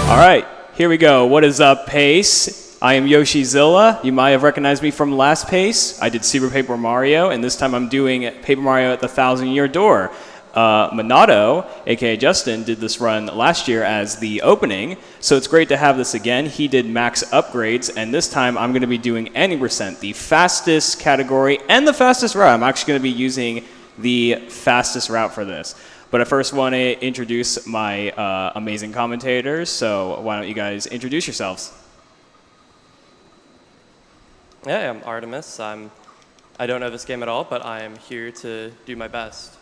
All right, here we go. What is up, Pace? I am Yoshizilla. You might have recognized me from last Pace. I did Super Paper Mario, and this time I'm doing Paper Mario at the 1,000-Year Door. Minato, aka Justin, did this run last year as the opening, so it's great to have this again. He did max upgrades, and this time I'm going to be doing any percent, the fastest category and the fastest route. I'm actually going to be using the fastest route for this. But I first want to introduce my amazing commentators, so why don't you guys introduce yourselves? Yeah, I'm Artemis. I don't know this game at all, but I am here to do my best.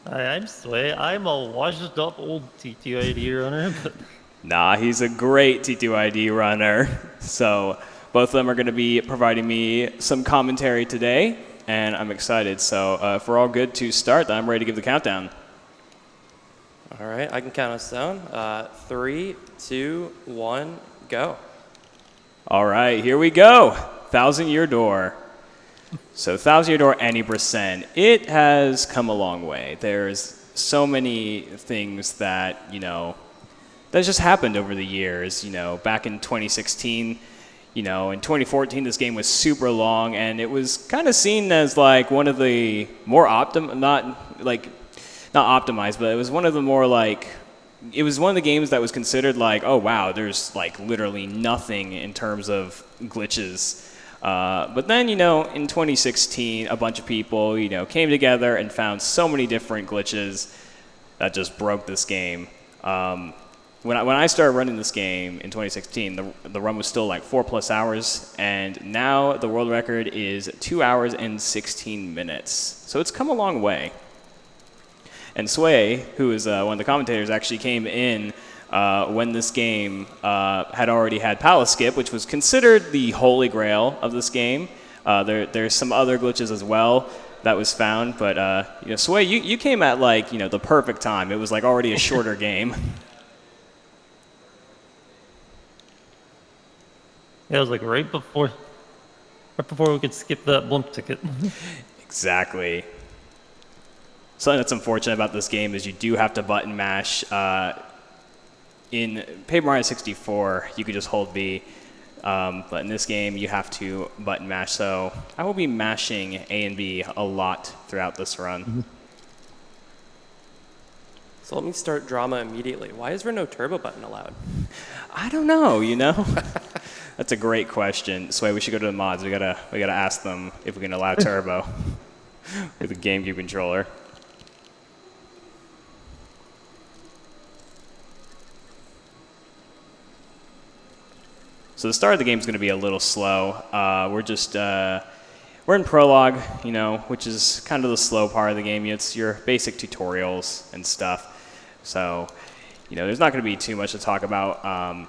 Hi, I'm Sway. I'm a washed-up old T2ID runner, but... Nah, he's a great T2ID runner. So both of them are going to be providing me some commentary today, and I'm excited. So if we're all good to start, then I'm ready to give the countdown. All right, I can count us down. 3, 2, 1, go. All right, here we go. 1,000-Year Door. So 1,000-Year Door, any percent. It has come a long way. There's so many things that, that just happened over the years. Back in 2016, in 2014, this game was super long, and it was kind of seen as like one of the more not optimized, but it was one of the more it was one of the games that was considered like, oh wow, there's like literally nothing in terms of glitches. But then, in 2016, a bunch of people, came together and found so many different glitches that just broke this game. When I started running this game in 2016, the run was still like 4+ hours, and now the world record is 2 hours and 16 minutes. So it's come a long way. And Sway, who is one of the commentators, actually came in when this game had already had Palace Skip, which was considered the holy grail of this game. There's some other glitches as well that was found, but Sway, you came at the perfect time. It was like already a shorter game. Yeah, it was like right before we could skip that blimp ticket. Exactly. Something that's unfortunate about this game is you do have to button mash. In Paper Mario 64, you could just hold B, but in this game, you have to button mash. So I will be mashing A and B a lot throughout this run. Mm-hmm. So let me start drama immediately. Why is there no turbo button allowed? I don't know, That's a great question. So we should go to the mods. We gotta ask them if we can allow turbo with a GameCube controller. So the start of the game is going to be a little slow. We're in prologue, which is kind of the slow part of the game. It's your basic tutorials and stuff. So, there's not going to be too much to talk about,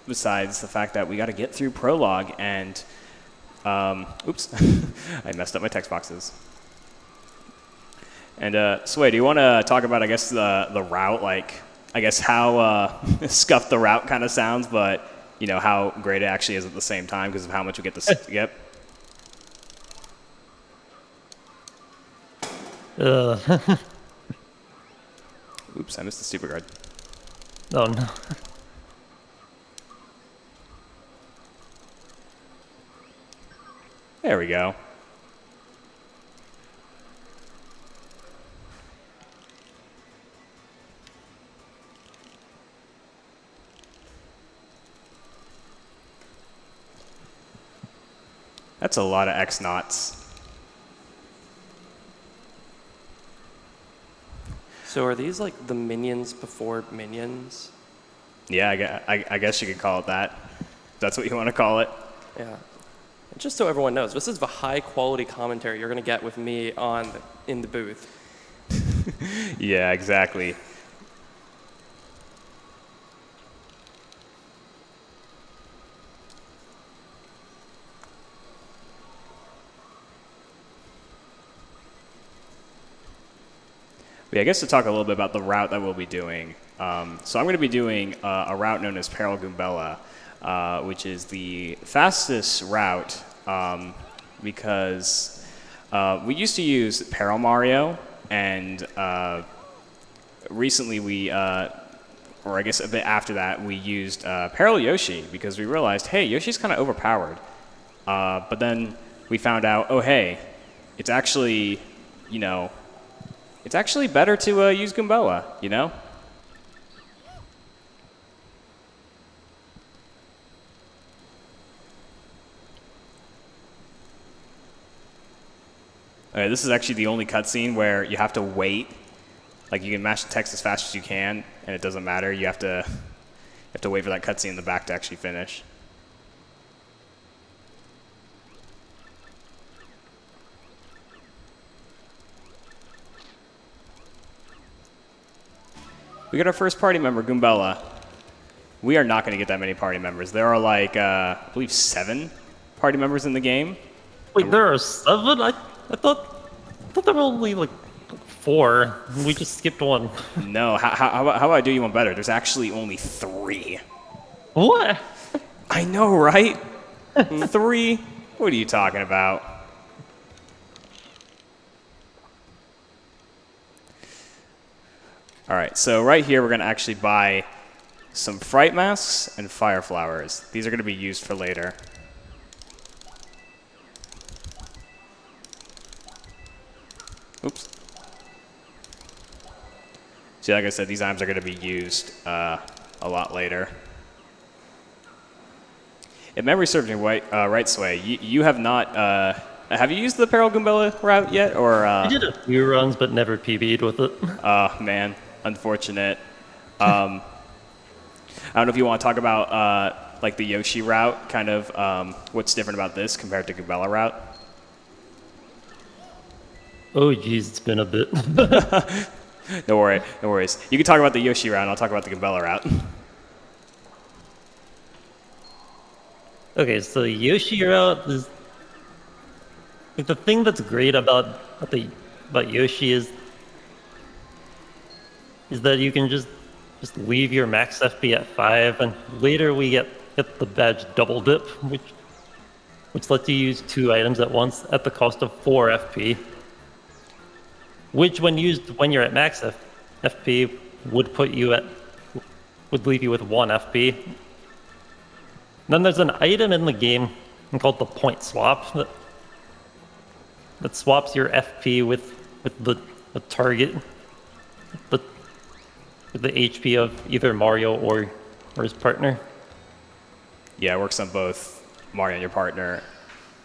besides the fact that we got to get through prologue and, oops, I messed up my text boxes. And Sway, do you want to talk about, I guess, the route, how scuffed the route kind of sounds, but, how great it actually is at the same time because of how much we get to skip? Oops, I missed the super guard. Oh, no. There we go. That's a lot of X knots. So are these like the minions before minions? Yeah, I guess you could call it that. That's what you want to call it. Yeah. And just so everyone knows, this is the high-quality commentary you're going to get with me in the booth. Yeah, exactly. But yeah, I guess to talk a little bit about the route that we'll be doing. So I'm going to be doing a route known as Peril Goombella, which is the fastest route because we used to use Peril Mario and recently we, or I guess a bit after that, we used Peril Yoshi because we realized, hey, Yoshi's kind of overpowered. But then we found out, oh, hey, it's actually, you know, it's actually better to use Goombella, you know? Okay, this is actually the only cutscene where you have to wait. Like, you can mash the text as fast as you can, and it doesn't matter. You have to wait for that cutscene in the back to actually finish. We got our first party member, Goombella. We are not going to get that many party members. There are like, I believe 7 party members in the game. Wait, there are 7? I thought there were only like 4. We just skipped one. No, how about I do you one better? There's actually only 3. What? I know, right? 3? What are you talking about? All right, so right here we're going to actually buy some fright masks and fire flowers. These are going to be used for later. Oops. See, like I said, these items are going to be used a lot later. If memory serves me right, Sway, you have not... have you used the Peril Goombella route yet, or...? I did a few runs, but never PB'd with it. Oh, man. Unfortunate. I don't know if you want to talk about like the Yoshi route, kind of what's different about this compared to Goombella route. Oh, geez, it's been a bit. No worries. You can talk about the Yoshi route, and I'll talk about the Goombella route. Okay, so the Yoshi route is like the thing that's great about Yoshi is that you can just leave your max FP at 5, and later we get the badge double dip, which lets you use 2 items at once at the cost of 4 FP. Which, when used when you're at max FP, would leave you with 1 FP. Then there's an item in the game called the point swap that swaps your FP with the target, with the HP of either Mario or his partner. Yeah, it works on both Mario and your partner,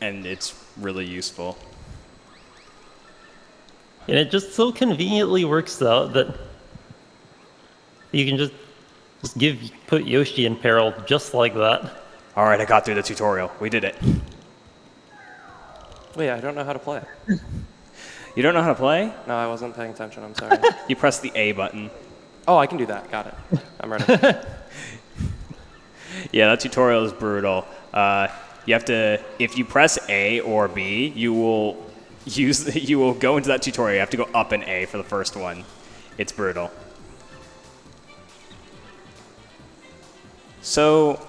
and it's really useful. And it just so conveniently works out that you can just put Yoshi in peril just like that. All right, I got through the tutorial. We did it. Wait, I don't know how to play. You don't know how to play? No, I wasn't paying attention. I'm sorry. You press the A button. Oh, I can do that. Got it. I'm ready. Yeah, that tutorial is brutal. You have to, if you press A or B, you will go into that tutorial. You have to go up an A for the first one. It's brutal. So,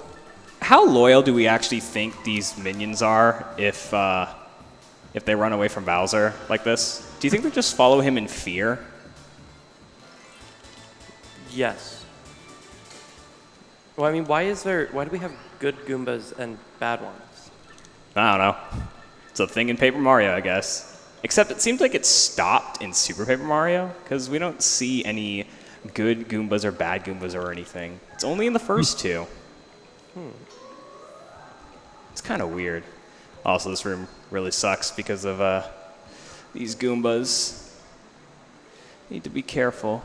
how loyal do we actually think these minions are if they run away from Bowser like this? Do you think they just follow him in fear? Yes. Well, I mean, why do we have good Goombas and bad ones? I don't know. It's a thing in Paper Mario, I guess. Except it seems like it stopped in Super Paper Mario, because we don't see any good Goombas or bad Goombas or anything. It's only in the first 2. It's kind of weird. Also, this room really sucks because of these Goombas. Need to be careful.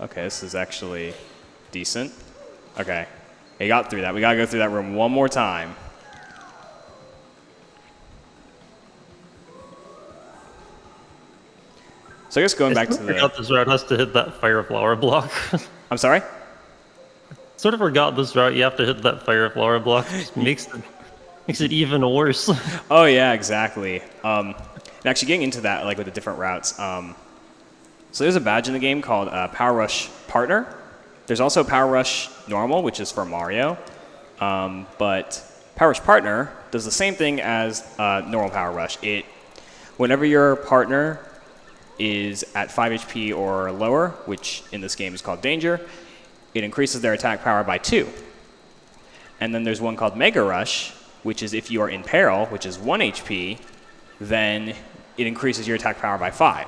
Okay, this is actually decent. Okay, we got through that. We gotta go through that room one more time. So I guess going back to the... forgot this route has to hit that fire flower block. I'm sorry? Sort of forgot this route. You have to hit that fire flower block. It makes it even worse. Oh yeah, exactly. And actually getting into that, like with the different routes. So there's a badge in the game called Power Rush Partner. There's also Power Rush Normal, which is for Mario. But Power Rush Partner does the same thing as normal Power Rush. Whenever your partner is at 5 HP or lower, which in this game is called Danger. It increases their attack power by 2. And then there's one called Mega Rush, which is if you are in peril, which is 1 HP, then it increases your attack power by 5.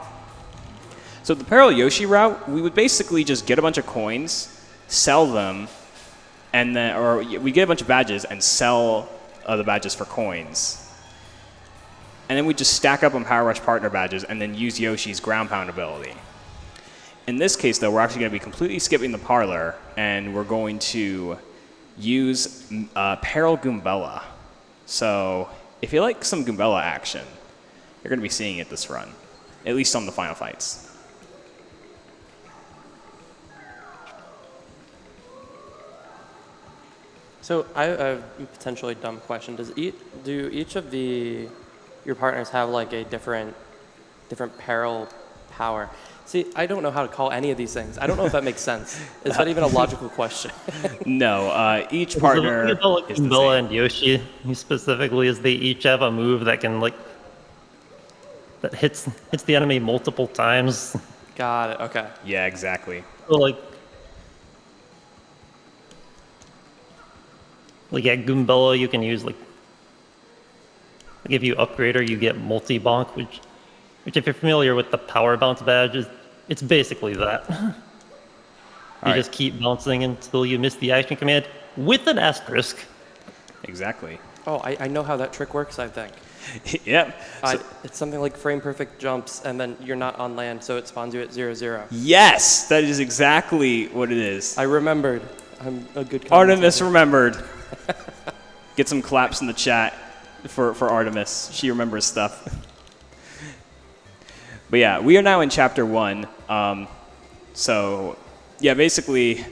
So the Peril Yoshi route, we would basically just get a bunch of coins, sell them, and then, or we get a bunch of badges and sell the badges for coins. And then we just stack up on Power Rush partner badges and then use Yoshi's ground pound ability. In this case, though, we're actually going to be completely skipping the parlor, and we're going to use Peril Goombella. So if you like some Goombella action, you're going to be seeing it this run, at least on the final fights. So I have a potentially dumb question. Do each of your partners have like a different peril power? See, I don't know how to call any of these things. I don't know if that makes sense. Is that even a logical question? No, each partner is the Goombella same. and Yoshi, specifically, is they each have a move that can that hits the enemy multiple times. Got it. Okay. Yeah, exactly. So like at Goombella, you can use like if you upgrade her, you get multi-bonk, which if you're familiar with the power bounce badge, it's basically that. You just keep bouncing until you miss the action command with an asterisk. Exactly. Oh, I know how that trick works, I think. Yep. It's something like frame perfect jumps, and then you're not on land, so it spawns you at 0-0. Yes, that is exactly what it is. I remembered. I'm a good Artemis remembered. Get some claps in the chat for Artemis. She remembers stuff. But yeah, we are now in chapter 1. So yeah, basically,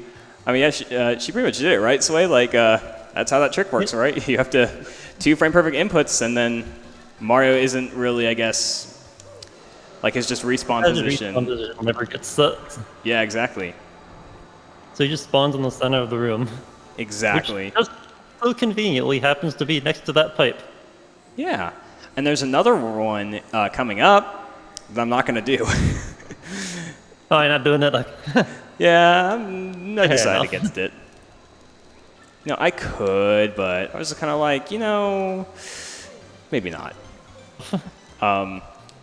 I mean, yeah, she pretty much did it, right, Sway? Like, that's how that trick works, right? You have to 2 frame perfect inputs, and then Mario isn't really, I guess, like his just respawn position. Respawn position never gets set. Yeah, exactly. So he just spawns in the center of the room. Exactly. Which just so conveniently happens to be next to that pipe. Yeah. And there's another one coming up that I'm not going to do. Oh, you're not doing it? Yeah, I'm not decided enough. against it. You know, I could, but I was kind of like, maybe not.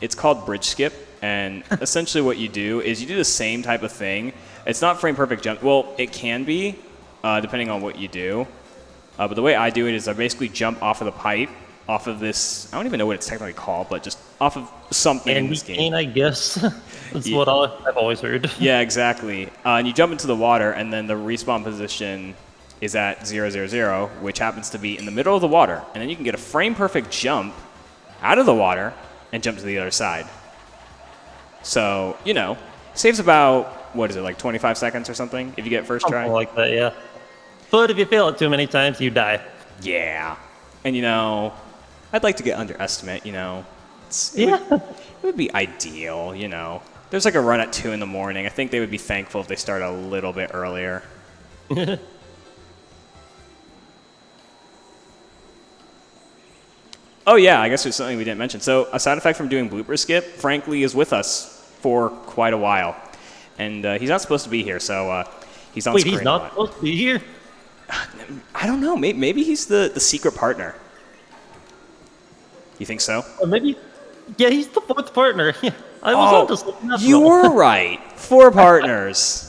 It's called Bridge Skip, and essentially what you do is you do the same type of thing. It's not frame perfect jump. Well, it can be, depending on what you do. But the way I do it is I basically jump off of the pipe, off of this, I don't even know what it's technically called, but just off of something in this game. I guess. That's what I've always heard. Yeah, exactly. And you jump into the water, and then the respawn position is at 0-0-0, which happens to be in the middle of the water. And then you can get a frame-perfect jump out of the water and jump to the other side. So, saves about, what is it, like 25 seconds or something if you get first try? Something like that, yeah. But if you fail it too many times, you die. Yeah. And, I'd like to get underestimate, It would be ideal, There's like a run at 2 in the morning. I think they would be thankful if they start a little bit earlier. Oh yeah, I guess there's something we didn't mention. So a side effect from doing blooper skip, frankly, is with us for quite a while. And he's not supposed to be here, so he's on screen. Wait, he's not supposed to be here? I don't know. Maybe he's the secret partner. You think so? Or maybe, yeah, he's the 4th partner. I was on to something else. You were right. 4 partners.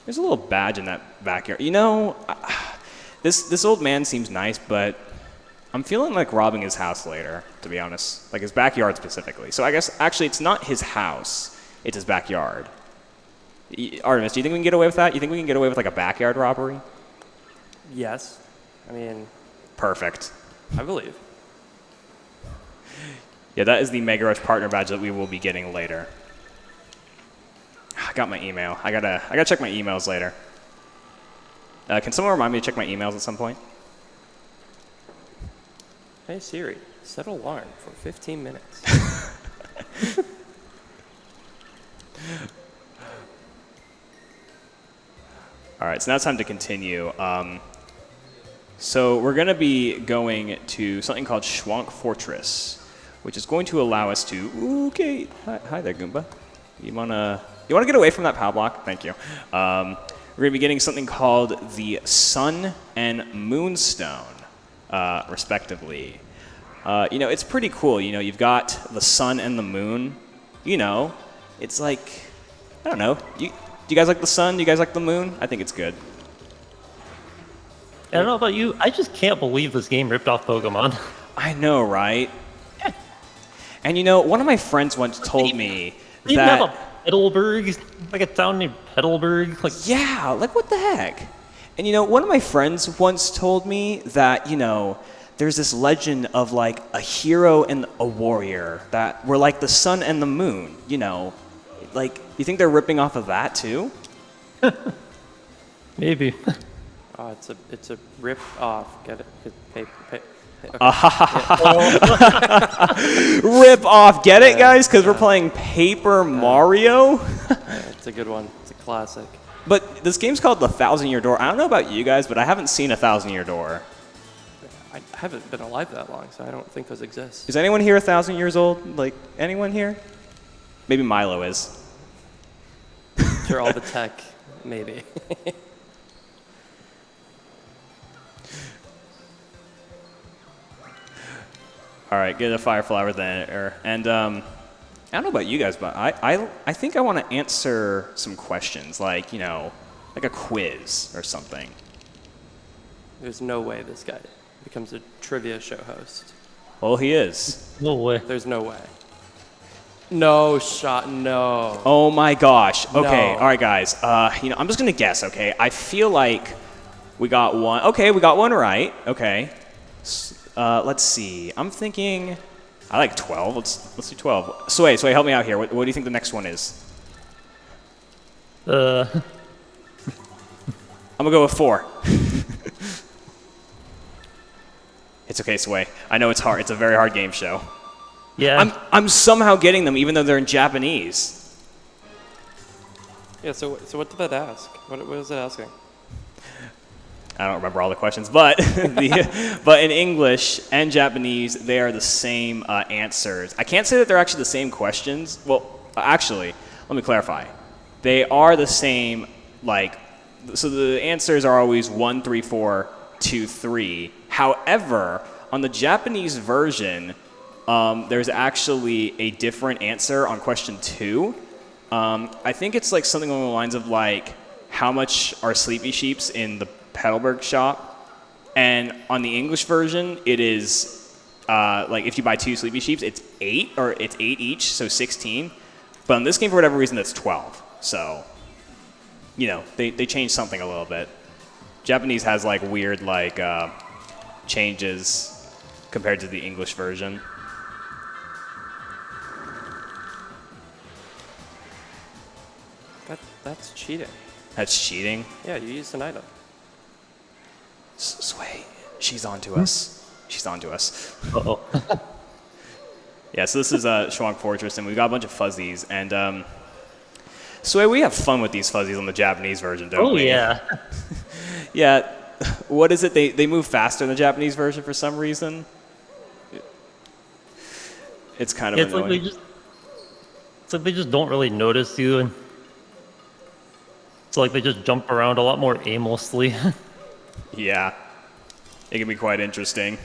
There's a little badge in that backyard. This old man seems nice, but I'm feeling like robbing his house later, to be honest. Like his backyard specifically. So I guess, actually, it's not his house. It's his backyard. Artemis, do you think we can get away with that? You think we can get away with like a backyard robbery? Yes. I mean... Perfect. I believe. Yeah, that is the Mega Rush partner badge that we will be getting later. I got my email. I gotta check my emails later. Can someone remind me to check my emails at some point? Hey Siri, set alarm for 15 minutes. All right, so now it's time to continue. So we're going to be going to something called Schwank Fortress, which is going to allow us to... Okay. Hi there, Goomba. You wanna get away from that power block? Thank you. We're going to be getting something called the Sun and Moonstone, respectively. It's pretty cool. You've got the sun and the moon. It's like, I don't know. Do you guys like the sun? Do you guys like the moon? I think it's good. I don't know about you. I just can't believe this game ripped off Pokemon. I know, right? And one of my friends once told me They that... even have a Petalburg, like a town named Petalburg. Like, yeah, like what the heck? And one of my friends once told me that, there's this legend of like a hero and a warrior that were like the sun and the moon, Like, you think they're ripping off of that too? maybe. Oh, it's a rip off. Get it? Okay. Rip off, get it, guys? Because we're playing Paper Mario? It's a good one. It's a classic. But this game's called The 1,000-Year Door. I don't know about you guys, but I haven't seen a 1,000-Year Door. I haven't been alive that long, so I don't think those exist. Is anyone here 1,000 years old? Like, anyone here? Maybe Milo is. Sure, all the tech, maybe. All right, get a fire flower there. And I don't know about you guys, but I think I want to answer some questions, like, like a quiz or something. There's no way this guy becomes a trivia show host. Well, he is. No way. There's no way. No shot, no. Oh my gosh. Okay, No. all right, guys. I'm just gonna guess. Okay, I feel like we got one. Okay, we got one right. Okay. Let's see. I'm thinking. I like 12. Let's do 12. Sway, help me out here. What do you think the next one is? I'm gonna go with 4. It's okay, Sway. I know it's hard. It's a very hard game show. Yeah. I'm somehow getting them, even though they're in Japanese. Yeah, so what did that ask? What was it asking? I don't remember all the questions, but but in English and Japanese, they are the same answers. I can't say that they're actually the same questions. Well, actually, let me clarify. They are the same, so the answers are always 1, 3, 4, 2, 3. However, on the Japanese version, there's actually a different answer on question 2. I think it's like something along the lines of like, how much are Sleepy Sheeps in the Petalburg shop? And on the English version, it is like if you buy 2 Sleepy Sheeps, it's 8, or it's 8 each, so 16. But in this game, for whatever reason, that's 12. So, they changed something a little bit. Japanese has like weird changes compared to the English version. That's cheating. That's cheating. Yeah, you used an item. Sway, she's on to us. She's on to us. Uh-oh. Yeah, so this is Schwank Fortress, and we've got a bunch of fuzzies. And Sway, we have fun with these fuzzies on the Japanese version, don't we? Oh, yeah. Yeah. What is it? They move faster in the Japanese version for some reason. It's kind of It's annoying. like they just don't really notice you, and it's like they just jump around a lot more aimlessly. Yeah. It can be quite interesting.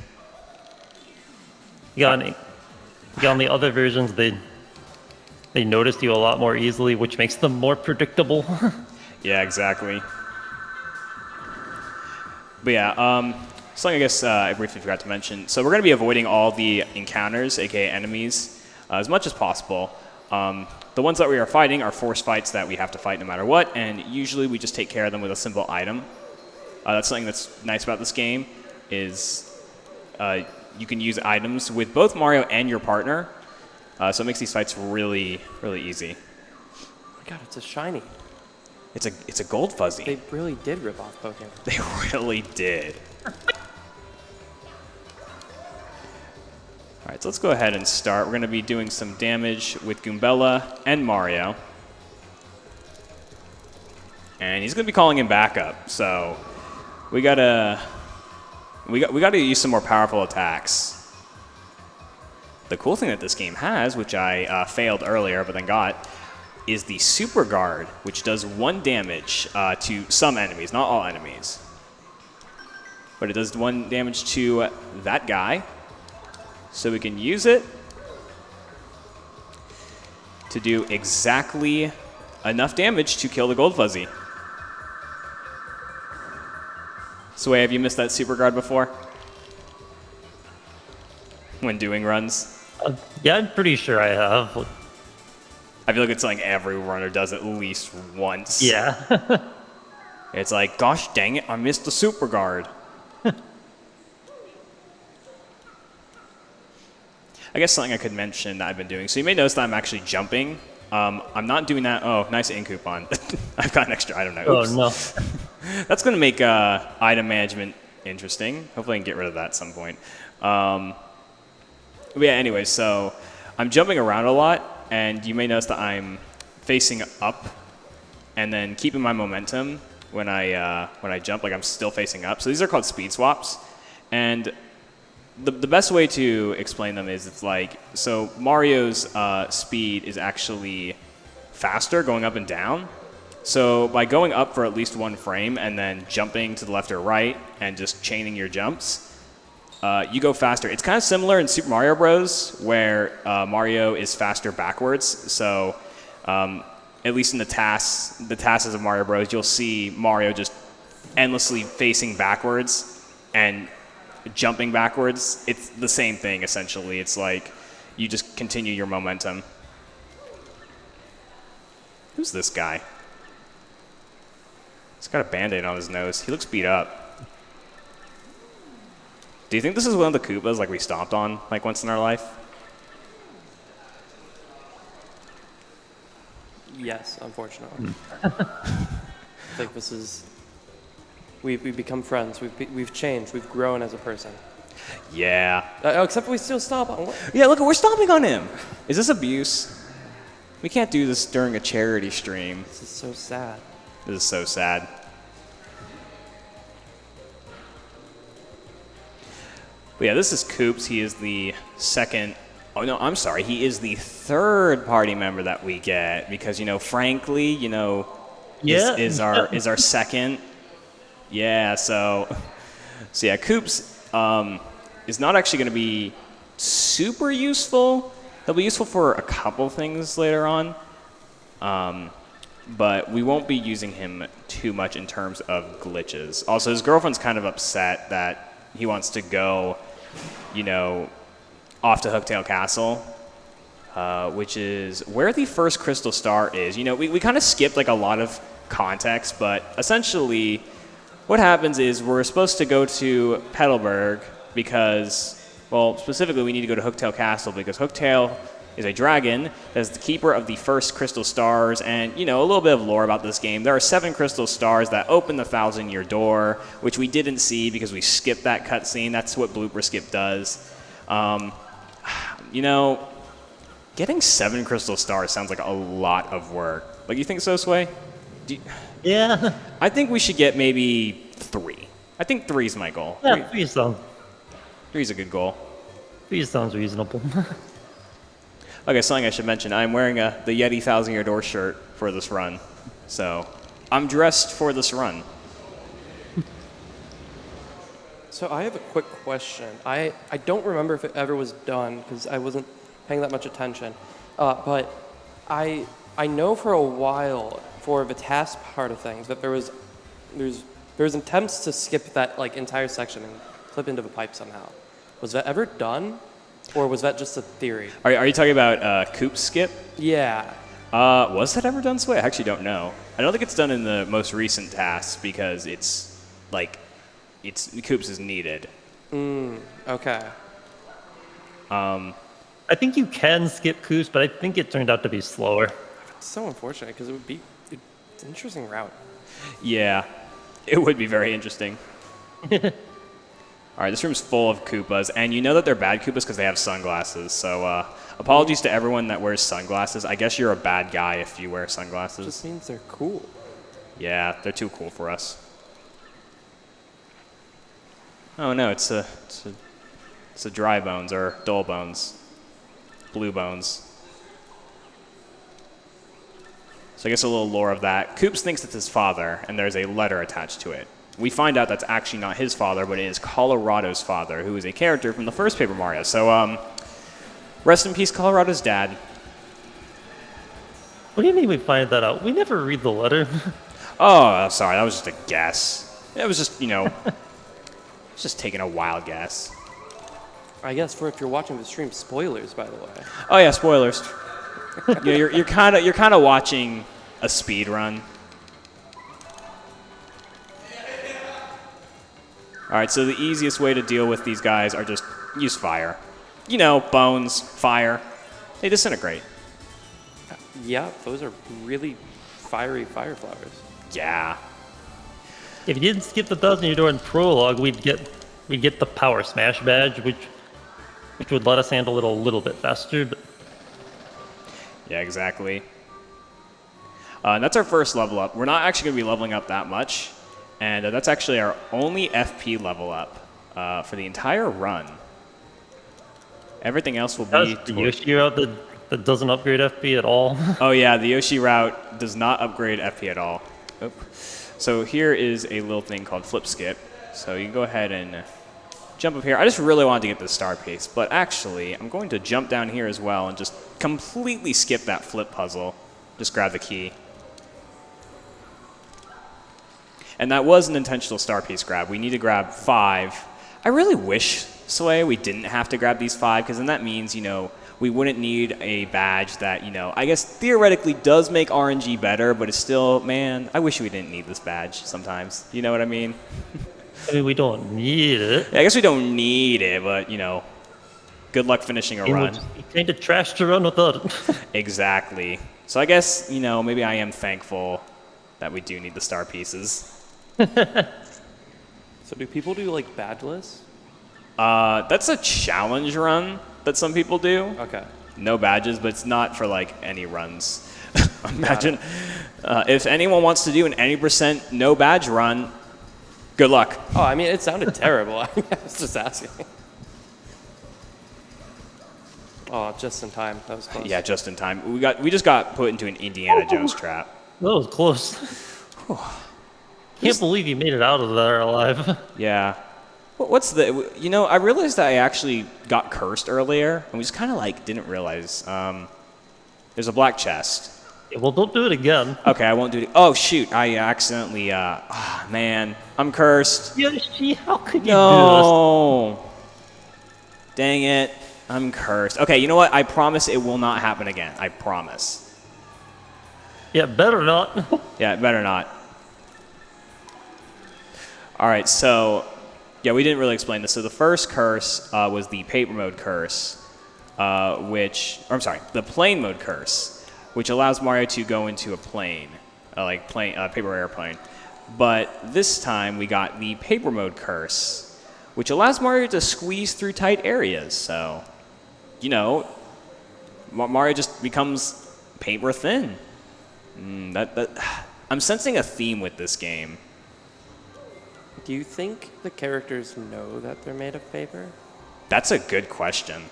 On the other versions, they notice you a lot more easily, which makes them more predictable. Yeah, exactly. But yeah, something I guess I briefly forgot to mention. So we're going to be avoiding all the encounters, aka enemies, as much as possible. The ones that we are fighting are force fights that we have to fight no matter what, and usually we just take care of them with a simple item. That's something that's nice about this game, is you can use items with both Mario and your partner, so it makes these fights really, really easy. Oh my god, it's a shiny. It's a gold fuzzy. They really did rip off Pokemon. They really did. All right, so let's go ahead and start. We're going to be doing some damage with Goombella and Mario. And he's going to be calling in backup, so we got to We got to use some more powerful attacks. The cool thing that this game has, which I failed earlier but then got, is the Super Guard, which does 1 damage to some enemies, not all enemies. But it does 1 damage to that guy. So we can use it to do exactly enough damage to kill the Gold Fuzzy. Sway, have you missed that Super Guard before? When doing runs? Yeah, I'm pretty sure I have. I feel like it's something every runner does at least once. Yeah. It's like, gosh dang it, I missed the Super Guard. I guess something I could mention that I've been doing. So you may notice that I'm actually jumping. I'm not doing that. Oh, nice in coupon. I've got an extra item now. Oops. Oh, no. That's going to make item management interesting. Hopefully I can get rid of that at some point. But yeah, anyway, so I'm jumping around a lot, and you may notice that I'm facing up and then keeping my momentum when I jump, like I'm still facing up. So these are called speed swaps. And the best way to explain them is it's like, so Mario's speed is actually faster going up and down. So by going up for at least 1 frame and then jumping to the left or right and just chaining your jumps, you go faster. It's kind of similar in Super Mario Bros. Where Mario is faster backwards. So at least in the tasks of Mario Bros., you'll see Mario just endlessly facing backwards and jumping backwards. It's the same thing, essentially. It's like you just continue your momentum. Who's this guy? He's got a Band-Aid on his nose. He looks beat up. Do you think this is one of the Koopas like we stomped on like once in our life? Yes, unfortunately. I think this is... We've become friends. We've changed. We've grown as a person. Yeah. Except we still stomp on. Yeah, look, we're stomping on him. Is this abuse? We can't do this during a charity stream. This is so sad. This is so sad. But yeah, this is Koops. He is the second... Oh, no, I'm sorry. He is the 3rd party member that we get because, frankly, Yeah. is our second. Yeah, so yeah, Koops is not actually going to be super useful. He'll be useful for a couple things later on, but we won't be using him too much in terms of glitches. Also, his girlfriend's kind of upset that he wants to go, off to Hooktail Castle, which is where the first crystal star is. We kind of skipped like a lot of context, but essentially what happens is we're supposed to go to Petalburg because, well, specifically we need to go to Hooktail Castle because Hooktail is a dragon that is the keeper of the first crystal stars. And, a little bit of lore about this game. There are 7 crystal stars that open the 1,000-year door, which we didn't see because we skipped that cutscene. That's what Blooper Skip does. Getting 7 crystal stars sounds like a lot of work. Like, you think so, Sway? Yeah. I think we should get maybe 3. I think 3 is my goal. Yeah, 3 sounds... 3 is a good goal. 3 sounds reasonable. Okay, something I should mention. I'm wearing the Yeti 1,000-Year Door shirt for this run. So, I'm dressed for this run. So I have a quick question. I don't remember if it ever was done because I wasn't paying that much attention. But I know for a while for the task part of things that there was attempts to skip that entire section and clip into the pipe somehow. Was that ever done, or was that just a theory? Are you talking about Coop Skip? Yeah. Was that ever done, Sway? I actually don't know. I don't think it's done in the most recent tasks because Koops is needed. Okay. I think you can skip Koops, but I think it turned out to be slower. It's so unfortunate because it's an interesting route. Yeah, it would be very interesting. All right, this room's full of Koopas, and you know that they're bad Koopas because they have sunglasses. So apologies to everyone that wears sunglasses. I guess you're a bad guy if you wear sunglasses. Just means they're cool. Yeah, they're too cool for us. Oh no, it's a dry bones or dull bones, blue bones. So I guess a little lore of that. Koops thinks it's his father, and there's a letter attached to it. We find out that's actually not his father, but it is Colorado's father, who is a character from the first Paper Mario. So, rest in peace, Colorado's dad. What do you mean we find that out? We never read the letter. Oh, sorry, that was just a guess. It was just, just taking a wild guess. I guess for if you're watching the stream, spoilers, by the way. Oh yeah, spoilers. You're kind of watching a speed run. All right, so the easiest way to deal with these guys are just use fire. Bones, fire. They disintegrate. Yeah, those are really fiery fire flowers. Yeah. If you didn't skip the 1,000-year door in prologue, we'd get the Power Smash badge, which would let us handle it a little bit faster. But Yeah, exactly. And that's our first level up. We're not actually going to be leveling up that much, and that's actually our only FP level up for the entire run. Everything else will be the Yoshi route that doesn't upgrade FP at all. Oh yeah, the Yoshi route does not upgrade FP at all. Oop. So here is a little thing called flip skip. So you can go ahead and jump up here. I just really wanted to get the star piece, but actually I'm going to jump down here as well and just completely skip that flip puzzle. Just grab the key. And that was an intentional star piece grab. We need to grab 5. I really wish, Sway, we didn't have to grab these 5, because then that means, we wouldn't need a badge that, I guess theoretically does make RNG better, but it's still, man, I wish we didn't need this badge sometimes. You know what I mean? I mean, we don't need it. Yeah, I guess we don't need it, but, good luck finishing a It run. would just be kind of trash to run without it. Exactly. So I guess, maybe I am thankful that we do need the star pieces. So do people do like badgeless? That's a challenge run that some people do. Okay. No badges, but it's not for like any runs. Imagine if anyone wants to do an any % no badge run, good luck. Oh, I mean, it sounded terrible. I was just asking. Oh, just in time. That was close. Yeah, just in time. We just got put into an Indiana Jones trap. That was close. Can't believe you made it out of there alive. Yeah. What's the? I realized that I actually got cursed earlier, and we just kind of like didn't realize. There's a black chest. Yeah, well, don't do it again. Okay, I won't do it. Oh shoot! I accidentally. Man, I'm cursed. Yoshi, how could you do No. Dang it! I'm cursed. Okay, you know what? I promise it will not happen again. I promise. this? Yeah, better not. Yeah, it better not. All right, so yeah, we didn't really explain this. So the first curse was the paper mode curse, the plane mode curse, which allows Mario to go into a plane, paper airplane. But this time we got the paper mode curse, which allows Mario to squeeze through tight areas. So, Mario just becomes paper thin. I'm sensing a theme with this game. Do you think the characters know that they're made of paper? That's a good question.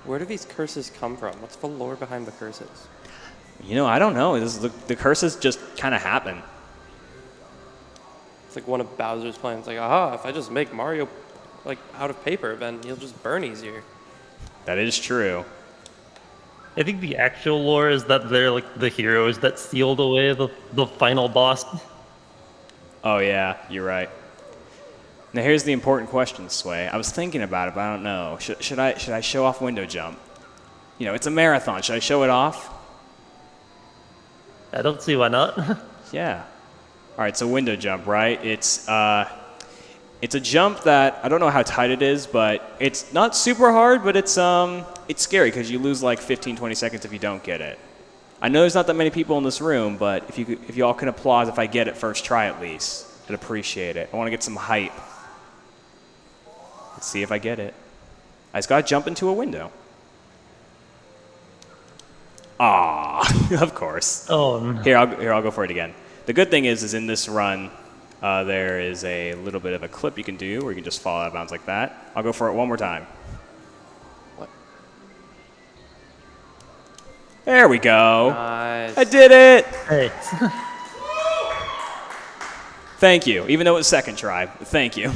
Where do these curses come from? What's the lore behind the curses? I don't know. The curses just kind of happen. It's like one of Bowser's plans. Like, aha, if I just make Mario out of paper, then he'll just burn easier. That is true. I think the actual lore is that they're like the heroes that sealed away the final boss. Oh yeah, you're right. Now here's the important question, Sway. I was thinking about it, but I don't know. Should I show off window jump? It's a marathon. Should I show it off? I don't see why not. Yeah. All right, so window jump, right? It's a jump that I don't know how tight it is, but it's not super hard, but it's scary because you lose like 15, 20 seconds if you don't get it. I know there's not that many people in this room, but if you all can applaud if I get it first try at least, I'd appreciate it. I want to get some hype. Let's see if I get it. I just gotta jump into a window. Ah, of course. Oh, no. Here, I'll go for it again. The good thing is in this run, There is a little bit of a clip you can do where you can just fall out of bounds like that. I'll go for it one more time. What? There we go. Nice. I did it. Hey. Thank you. Even though it was second try, thank you.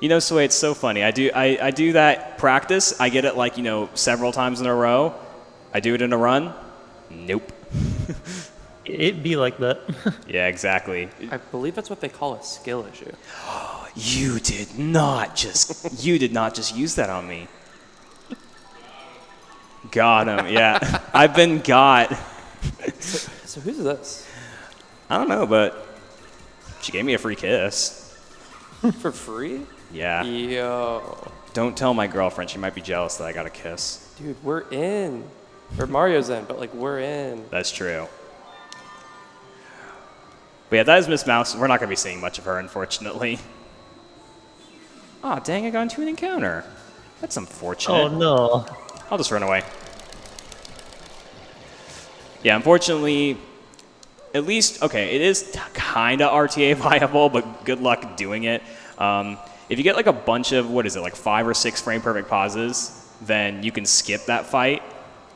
You know, Sway, it's so funny. I do that practice. I get it like, several times in a row. I do it in a run. Nope. It'd be like that. Yeah, exactly. I believe that's what they call a skill issue. You did not just use that on me. Got him. Yeah, I've been got. So who's this? I don't know, but she gave me a free kiss. For free? Yeah. Yo. Don't tell my girlfriend. She might be jealous that I got a kiss. Dude, we're in. Or Mario's in, but like we're in. That's true. But yeah, that is Miss Mouse. We're not going to be seeing much of her, unfortunately. Aw, dang, I got into an encounter. That's unfortunate. Oh no. I'll just run away. Yeah, unfortunately, at least, okay, it is kind of RTA viable, but good luck doing it. If you get like a bunch of, like 5 or 6 frame perfect pauses, then you can skip that fight,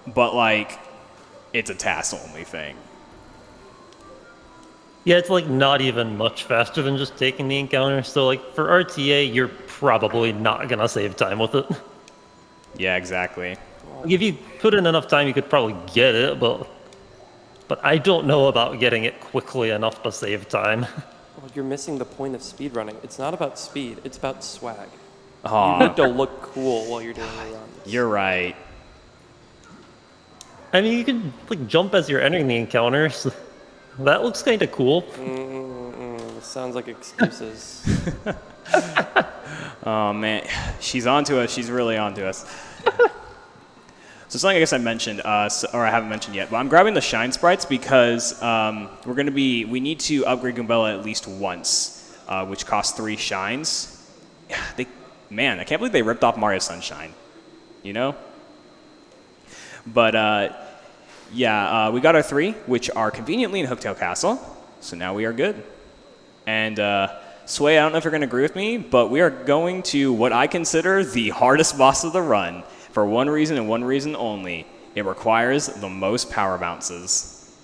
but like, it's a task only thing. Yeah, it's like not even much faster than just taking the encounter. So like for RTA, you're probably not gonna save time with it. Yeah, exactly. Like, if you put in enough time, you could probably get it, but I don't know about getting it quickly enough to save time. Well, you're missing the point of speedrunning. It's not about speed, it's about swag. Aw, You need to look cool while you're doing the runs. you're right. I mean, you can like jump as you're entering the encounter. So that looks kind of cool. This sounds like excuses. Oh man, she's onto us. She's really onto us. So something I guess I mentioned, or I haven't mentioned yet, but I'm grabbing the Shine Sprites because we need to upgrade Goombella at least once, which costs 3 shines. Man, I can't believe they ripped off Mario Sunshine, you know? But yeah, we got our 3, which are conveniently in Hooktail Castle, so now we are good. And Sway, I don't know if you're going to agree with me, but we are going to what I consider the hardest boss of the run. For one reason and one reason only. It requires the most power bounces.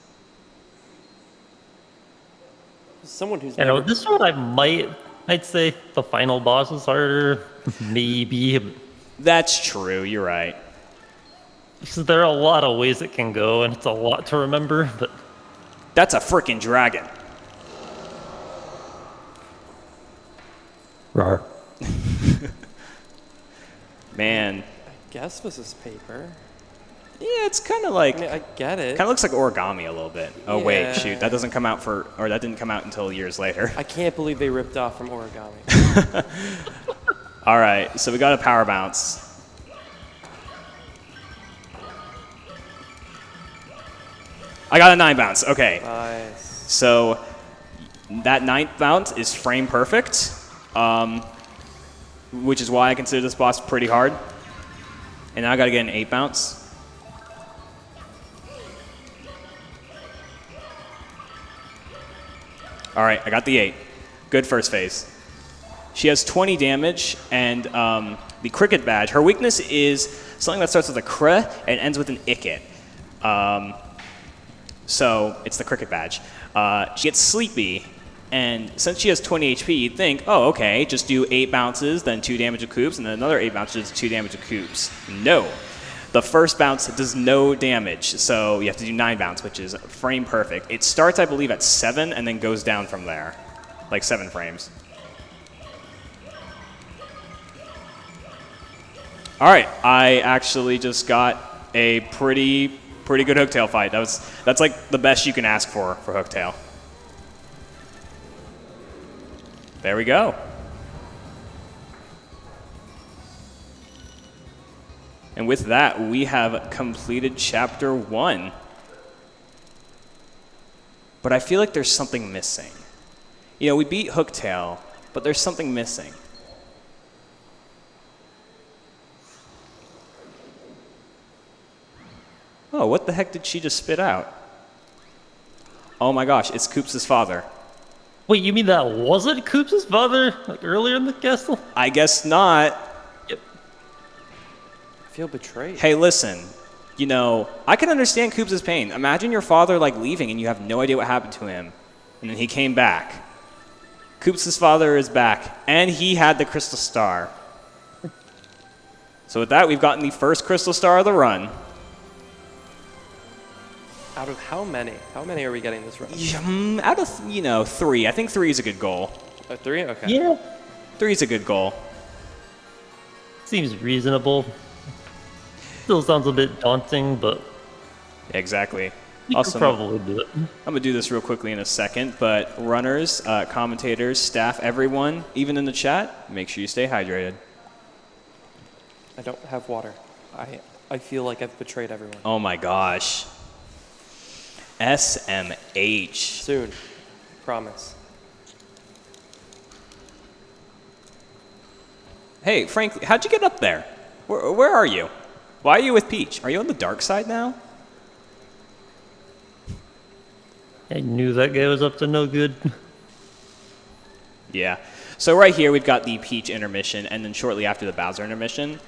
Someone who's You know, never... this one I'd say the final boss is harder, maybe. That's true, you're right. Because there are a lot of ways it can go, and it's a lot to remember, but... That's a freaking dragon. Rawr. Man. I guess this is paper. Yeah, it's kind of like... I mean, I get it. Kind of looks like origami a little bit. Oh, wait, Yeah. shoot. That doesn't come out that didn't come out until years later. I can't believe they ripped off from origami. All right, so we got a power bounce. I got a 9 bounce. Okay. Nice. So that 9th bounce is frame perfect, which is why I consider this boss pretty hard. And now I got to get an 8 bounce. All right, I got the 8. Good first phase. She has 20 damage, and the Cricket Badge, her weakness is something that starts with a cr and ends with an icket. So it's the Cricket Badge. She gets sleepy, and since she has 20 HP, you'd think, oh, okay, just do 8 bounces, then 2 damage of coops, and then another 8 bounces, 2 damage of coops. No. The first bounce does no damage, so you have to do 9 bounce, which is frame perfect. It starts, I believe, at 7 and then goes down from there, like 7 frames. All right, I actually just got a pretty good Hooktail fight. That's like the best you can ask for Hooktail. There we go. And with that, we have completed Chapter 1. But I feel like there's something missing. You know, we beat Hooktail, but there's something missing. Oh, what the heck did she just spit out? Oh my gosh, it's Koops' father. Wait, you mean that wasn't Koops' father, like earlier in the castle? I guess not. Yep. I feel betrayed. Hey, listen. You know, I can understand Koops' pain. Imagine your father, like, leaving and you have no idea what happened to him. And then he came back. Koops' father is back, and he had the crystal star. So with that, we've gotten the first crystal star of the run. Out of how many? How many are we getting this run? Out of, 3. I think 3 is a good goal. 3? Okay. Yeah. 3 is a good goal. Seems reasonable. Still sounds a bit daunting, but Exactly. you Awesome. could probably do it. I'm going to do this real quickly in a second, but runners, commentators, staff, everyone, even in the chat, make sure you stay hydrated. I don't have water. I feel like I've betrayed everyone. Oh my gosh. SMH. Soon. Promise. Hey, Frank, how'd you get up there? Where are you? Why are you with Peach? Are you on the dark side now? I knew that guy was up to no good. Yeah. So right here, we've got the Peach intermission, and then shortly after the Bowser intermission.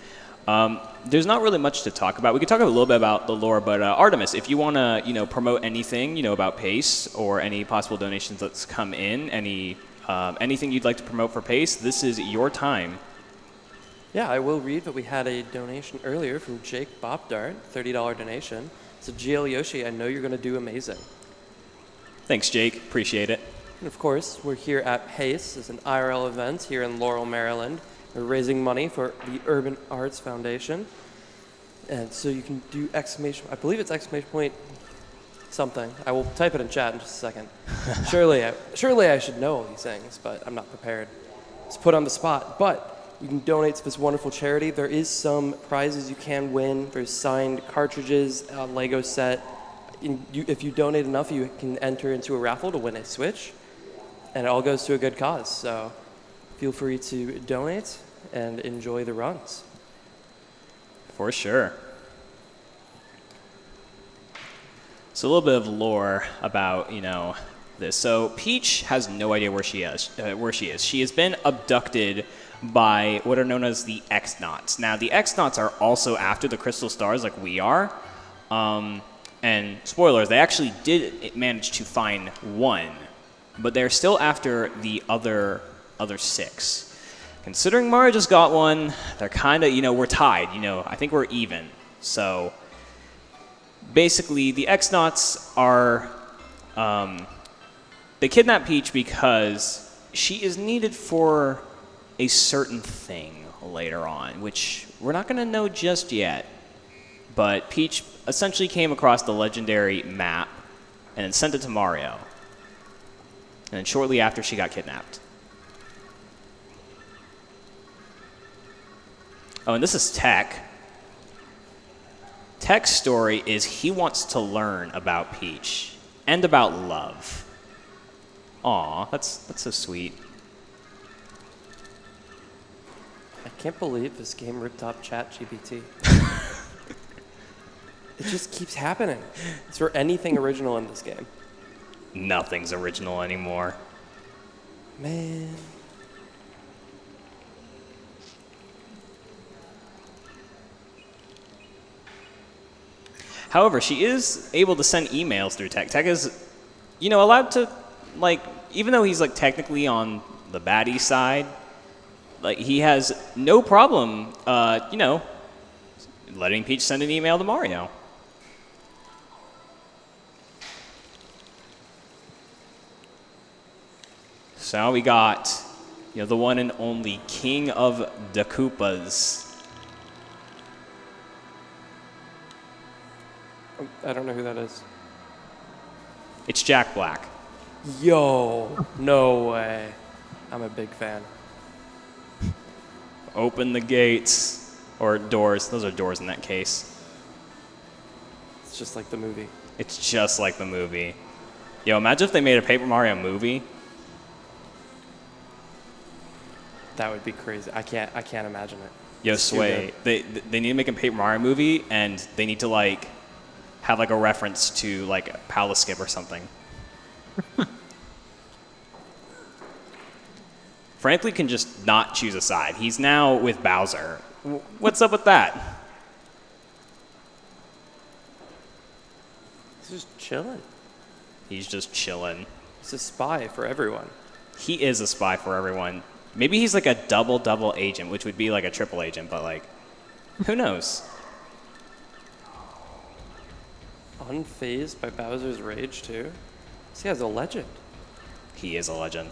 There's not really much to talk about. We could talk a little bit about the lore, but Artemis, if you want to, promote anything, about Pace or any possible donations that's come in, anything you'd like to promote for Pace, this is your time. Yeah, I will read, but we had a donation earlier from Jake Bobdart, $30 donation. So GL Yoshi, I know you're going to do amazing. Thanks, Jake. Appreciate it. And of course, we're here at Pace. It's an IRL event here in Laurel, Maryland. We're raising money for the Urban Arts Foundation. And so you can do I believe it's exclamation point something. I will type it in chat in just a second. Surely I should know all these things, but I'm not prepared. It's put on the spot. But you can donate to this wonderful charity. There is some prizes you can win. There's signed cartridges, a Lego set. If you donate enough, you can enter into a raffle to win a Switch. And it all goes to a good cause. So feel free to donate and enjoy the runs. For sure. So a little bit of lore about, this. So Peach has no idea where she is. She has been abducted by what are known as the X-Nauts. Now, the X-Nauts are also after the crystal stars like we are. And spoilers, they actually did manage to find one, but they're still after the other 6. Considering Mario just got one, they're kind of, we're tied. I think we're even. So basically, the X-Nauts are, they kidnap Peach because she is needed for a certain thing later on, which we're not going to know just yet. But Peach essentially came across the legendary map and then sent it to Mario. And then shortly after, she got kidnapped. Oh, and this is Tech. Tech's story is he wants to learn about Peach and about love. Aw, that's so sweet. I can't believe this game ripped off ChatGPT. It just keeps happening. Is there anything original in this game? Nothing's original anymore. Man. However, she is able to send emails through Tech. Tech is, allowed to, even though he's, technically on the baddie side, he has no problem, letting Peach send an email to Mario. So we got, the one and only King of the Koopas. I don't know who that is. It's Jack Black. Yo, no way. I'm a big fan. Open the gates. Or doors. Those are doors in that case. It's just like the movie. It's just like the movie. Yo, imagine if they made a Paper Mario movie. That would be crazy. I can't imagine it. Yo, It's too Sway. They need to make a Paper Mario movie, and they need to have a reference to Palace Skip or something. Franklin can just not choose a side. He's now with Bowser. What's up with that? He's just chilling. He's just chilling. He's a spy for everyone. He is a spy for everyone. Maybe he's like a double agent, which would be like a triple agent, but like, who knows? Unfazed by Bowser's rage, too? This guy's a legend. He is a legend.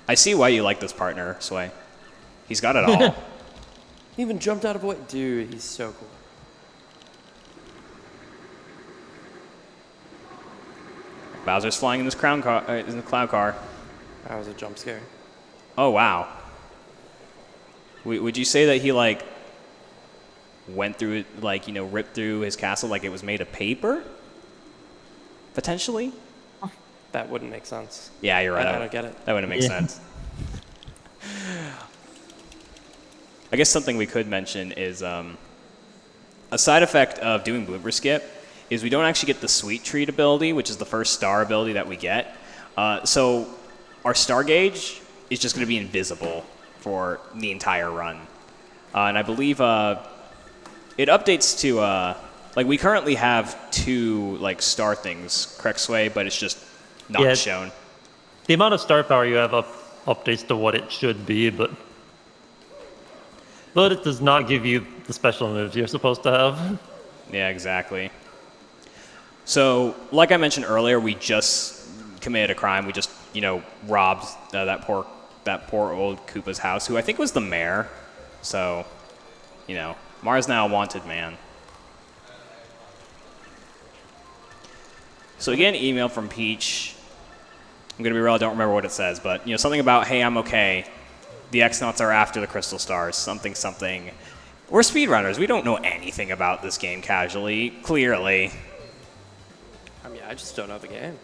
I see why you like this partner, Sway. He's got it all. He even jumped out of a way. Dude, he's so cool. Bowser's flying in this in the cloud car. That was a jump scare. Oh, wow. Would you say that he, like, went through it, like, you know, ripped through his castle like it was made of paper? Potentially? That wouldn't make sense. Yeah, you're right. I don't get it. That wouldn't make sense. I guess something we could mention is a side effect of doing blooper skip is we don't actually get the sweet treat ability, which is the first star ability that we get. So our star gauge is just going to be invisible for the entire run. And I believe it updates to, like we currently have 2 like star things, correct Sway, but it's just not shown. The amount of star power you have updates to what it should be, but it does not give you the special moves you're supposed to have. Yeah, exactly. So, like I mentioned earlier, we just committed a crime. We just, you know, robbed that poor old Koopa's house, who I think was the mayor. So, you know, Mara's now a wanted man. So again, email from Peach. I'm gonna be real, I don't remember what it says, but you know, something about, hey, I'm okay. The X-Nauts are after the Crystal Stars, something. We're speedrunners. We don't know anything about this game casually, clearly. I mean, I just don't know the game.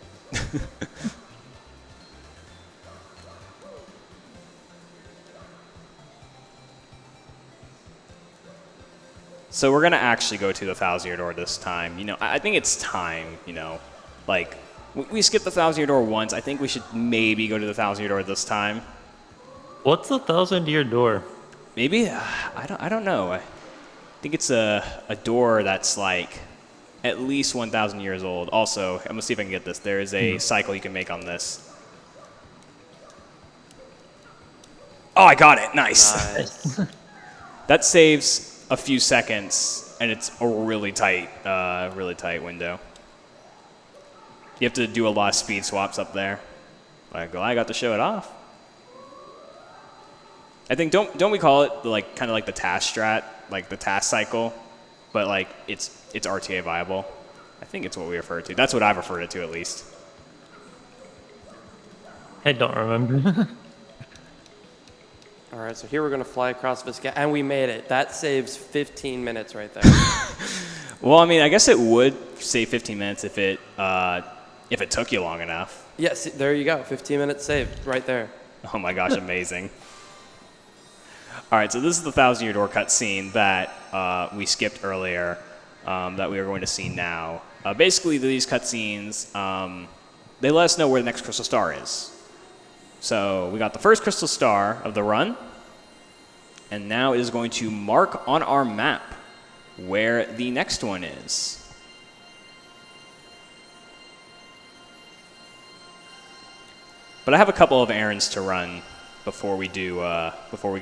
So we're gonna actually go to the 1,000-year door this time. You know, I think it's time, you know. Like, we skipped the 1,000-year door once. I think we should maybe go to the 1,000-year door this time. What's the 1,000-year door? Maybe, I don't know. I think it's a door that's like at least 1,000 years old. Also, I'm gonna see if I can get this. There is a cycle you can make on this. Oh, I got it. Nice. That saves a few seconds, and it's a really tight window. You have to do a lot of speed swaps up there. Like, well, I got to show it off. I think don't we call it like kind of like the task strat, like the task cycle, but like it's RTA viable. I think it's what we refer to. That's what I've referred it to at least. I don't remember. All right, so here we're going to fly across Visca, and we made it. That saves 15 minutes right there. Well, I mean, I guess it would save 15 minutes if it took you long enough. Yes, there you go. 15 minutes saved right there. Oh my gosh, amazing. All right, so this is the 1,000-year door cutscene that we skipped earlier that we are going to see now. Basically, these cutscenes, they let us know where the next crystal star is. So we got the first crystal star of the run, and now it is going to mark on our map where the next one is. But I have a couple of errands to run before we go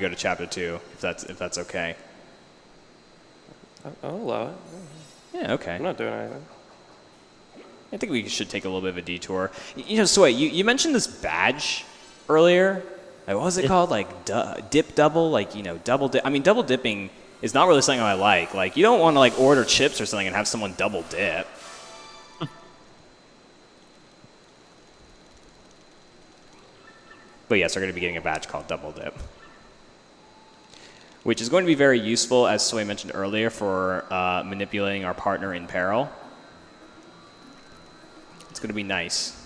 to chapter 2, if that's okay. I'll allow it. Yeah, okay. I'm not doing anything. I think we should take a little bit of a detour. You know, Sway, you mentioned this badge earlier. Like, what was it called? Like dip double? Like, you know, double dip. I mean, double dipping is not really something I like. Like, you don't want to like order chips or something and have someone double dip. But yes, we're going to be getting a badge called Double Dip, which is going to be very useful, as Sway mentioned earlier, for manipulating our partner in peril. It's going to be nice.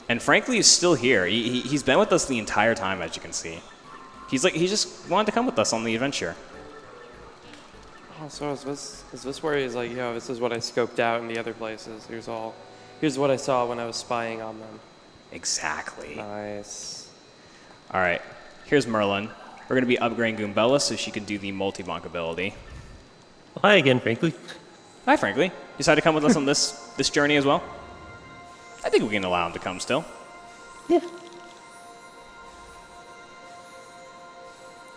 And frankly, he's still here. He's been with us the entire time, as you can see. He just wanted to come with us on the adventure. Oh, so is this where he's like, yo, this is what I scoped out in the other places. Here's what I saw when I was spying on them. Exactly. Nice. All right, here's Merlin. We're going to be upgrading Goombella so she can do the multi-bonk ability. Hi again, frankly. Hi, frankly. You decided to come with us on this journey as well? I think we can allow him to come still. Yeah.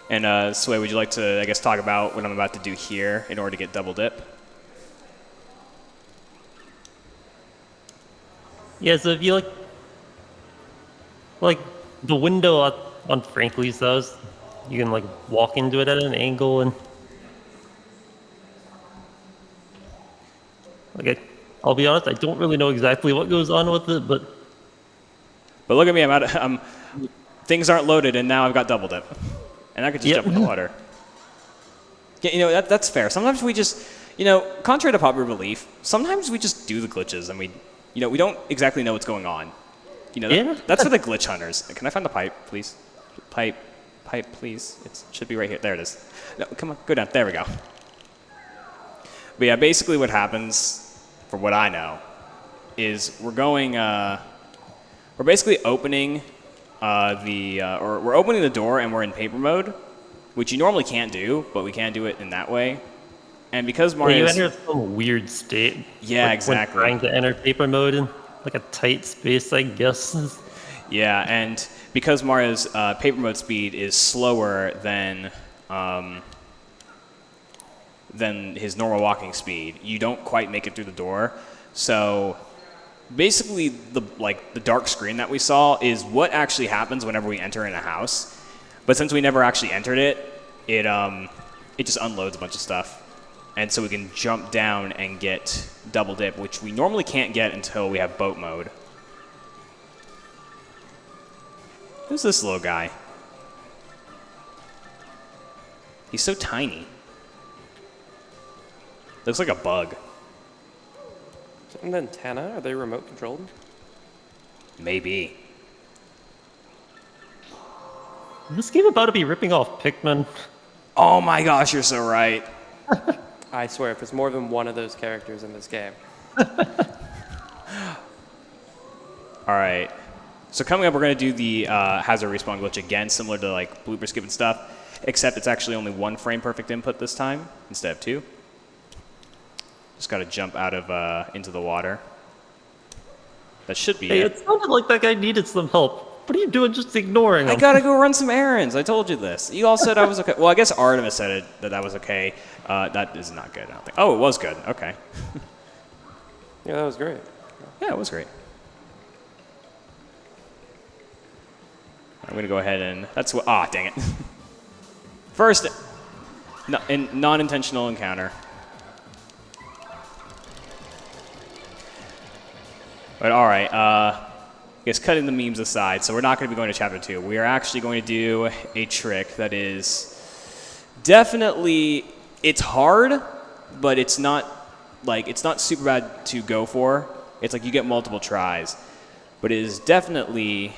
And Sway, would you like to, I guess, talk about what I'm about to do here in order to get double dip? Yeah, so if you like the window on Frankly's house, you can like walk into it at an angle and I'll be honest, I don't really know exactly what goes on with it, but look at me, things aren't loaded, and now I've got double dip. And I could just jump in the water. Yeah, you know, that's fair. Sometimes we just, you know, contrary to popular belief, sometimes we just do the glitches, and we don't exactly know what's going on. You know, that's for the glitch hunters. Can I find the pipe, please? Pipe, please. It should be right here. There it is. No, come on, go down. There we go. But yeah, basically what happens, for what I know, is we're basically opening we're opening the door and we're in paper mode, which you normally can't do, but we can do it in that way. And because Mario, you enter some weird state. Yeah, like exactly. When trying to enter paper mode in like a tight space, I guess. Yeah, and because Mario's paper mode speed is slower than his normal walking speed, you don't quite make it through the door. So basically, the dark screen that we saw is what actually happens whenever we enter in a house. But since we never actually entered it, it just unloads a bunch of stuff. And so we can jump down and get double dip, which we normally can't get until we have boat mode. Who's this little guy? He's so tiny. Looks like a bug. Is it an antenna? Are they remote controlled? Maybe. Is this game about to be ripping off Pikmin? Oh my gosh, you're so right. I swear, if there's more than one of those characters in this game. All right. So coming up, we're going to do the hazard respawn glitch again, similar to like blooper skip and stuff, except it's actually only 1 frame perfect input this time instead of 2. Just got to jump out of into the water. That should be Hey, it. it sounded like that guy needed some help. What are you doing just ignoring him? I gotta go run some errands. I told you this. You all said I was okay. Well, I guess Artemis said that was okay. That is not good, I don't think. Oh, it was good. Okay. Yeah, that was great. Yeah, it was great. I'm gonna go ahead and that's what. Ah, dang it. First, non-intentional encounter. But all right. I guess cutting the memes aside, so we're not going to be going to chapter 2. We are actually going to do a trick that is definitely, it's hard, but it's not super bad to go for. It's like you get multiple tries, but it is definitely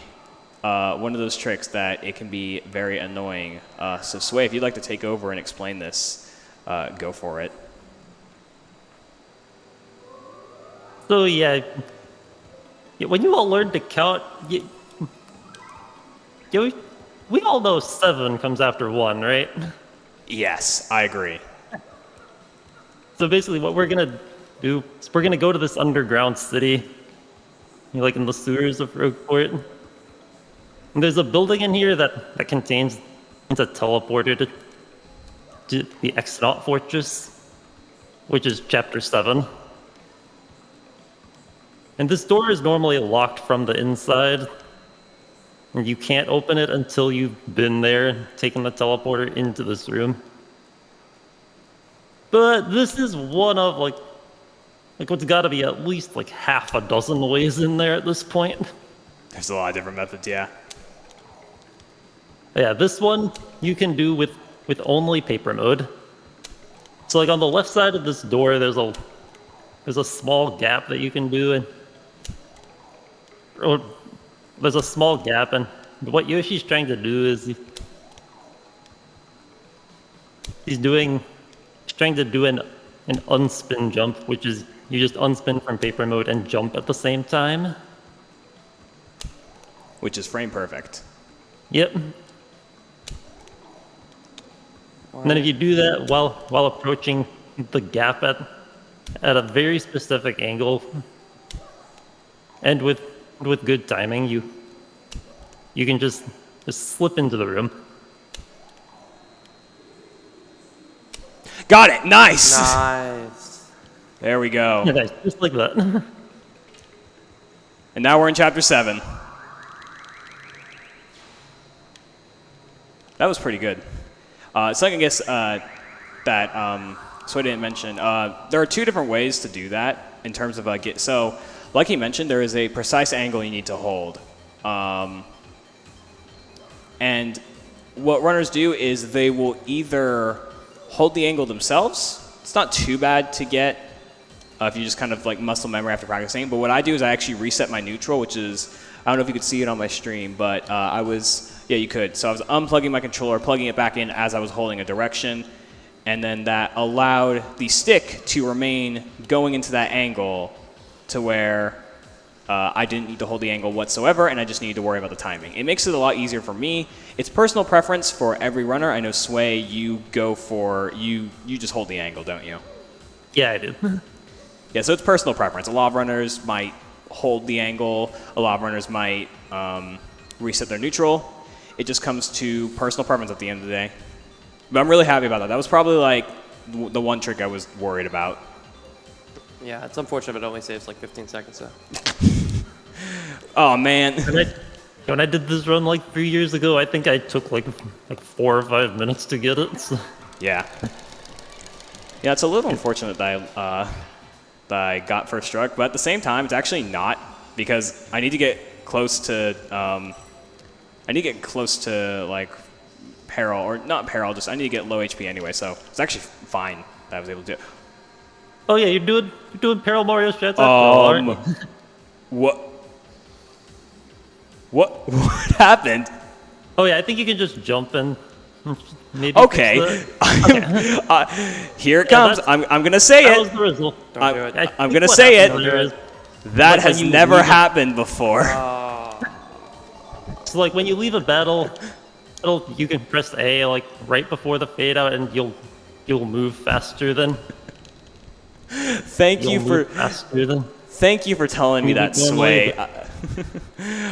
one of those tricks that it can be very annoying. So Sway, if you'd like to take over and explain this, go for it. So yeah, when you all learn to count, we all know 7 comes after 1, right? Yes, I agree. So basically what we're going to do is we're going to go to this underground city, like in the sewers of Rogueport. And there's a building in here that contains a teleporter to the Exonaut Fortress, which is chapter 7. And this door is normally locked from the inside, and you can't open it until you've been there and taken the teleporter into this room. But this is one of like what's got to be at least like half a dozen ways in there at this point. There's a lot of different methods, yeah. Yeah, this one you can do with only paper mode. So like on the left side of this door, there's a small gap that you can do, and there's a small gap, and what Yoshi's trying to do is he's trying to do an unspin jump, which is you just unspin from paper mode and jump at the same time. Which is frame perfect. Yep. And then if you do that while approaching the gap at a very specific angle, and with good timing, you can just slip into the room. Got it. Nice. Nice. There we go. Yeah, guys, just like that. And now we're in chapter 7. That was pretty good. Second guess that so I didn't mention. There are 2 different ways to do that in terms of so like he mentioned, there is a precise angle you need to hold. And what runners do is they will either hold the angle themselves. It's not too bad to get if you just kind of like muscle memory after practicing. But what I do is I actually reset my neutral, which is, I don't know if you could see it on my stream, but yeah, you could. So I was unplugging my controller, plugging it back in as I was holding a direction, and then that allowed the stick to remain going into that angle to where I didn't need to hold the angle whatsoever, and I just needed to worry about the timing. It makes it a lot easier for me. It's personal preference for every runner. I know, Sway, you go for, you just hold the angle, don't you? Yeah, I do. Yeah, so it's personal preference. A lot of runners might hold the angle. A lot of runners might reset their neutral. It just comes to personal preference at the end of the day. But I'm really happy about that. That was probably like the one trick I was worried about. Yeah, it's unfortunate, but it only saves like 15 seconds. So. Oh, man. When I did this run like 3 years ago, I think I took like 4 or 5 minutes to get it. So. Yeah. Yeah, it's a little unfortunate that I got first struck, but at the same time, it's actually not, because I need to get close to like peril, or not peril, just I need to get low HP anyway, so it's actually fine that I was able to do it. Oh yeah, you're doing Peril Mario strats after all, aren't you? What happened? Oh yeah, I think you can just jump and maybe. Okay. Here it comes. I'm gonna say That was it. the result. Don't do it. I'm gonna say it. That Like has when you never leave happened before. So like when you leave a battle, you can press A like right before the fade out, and you'll move faster than. Thank you for telling me that, Sway.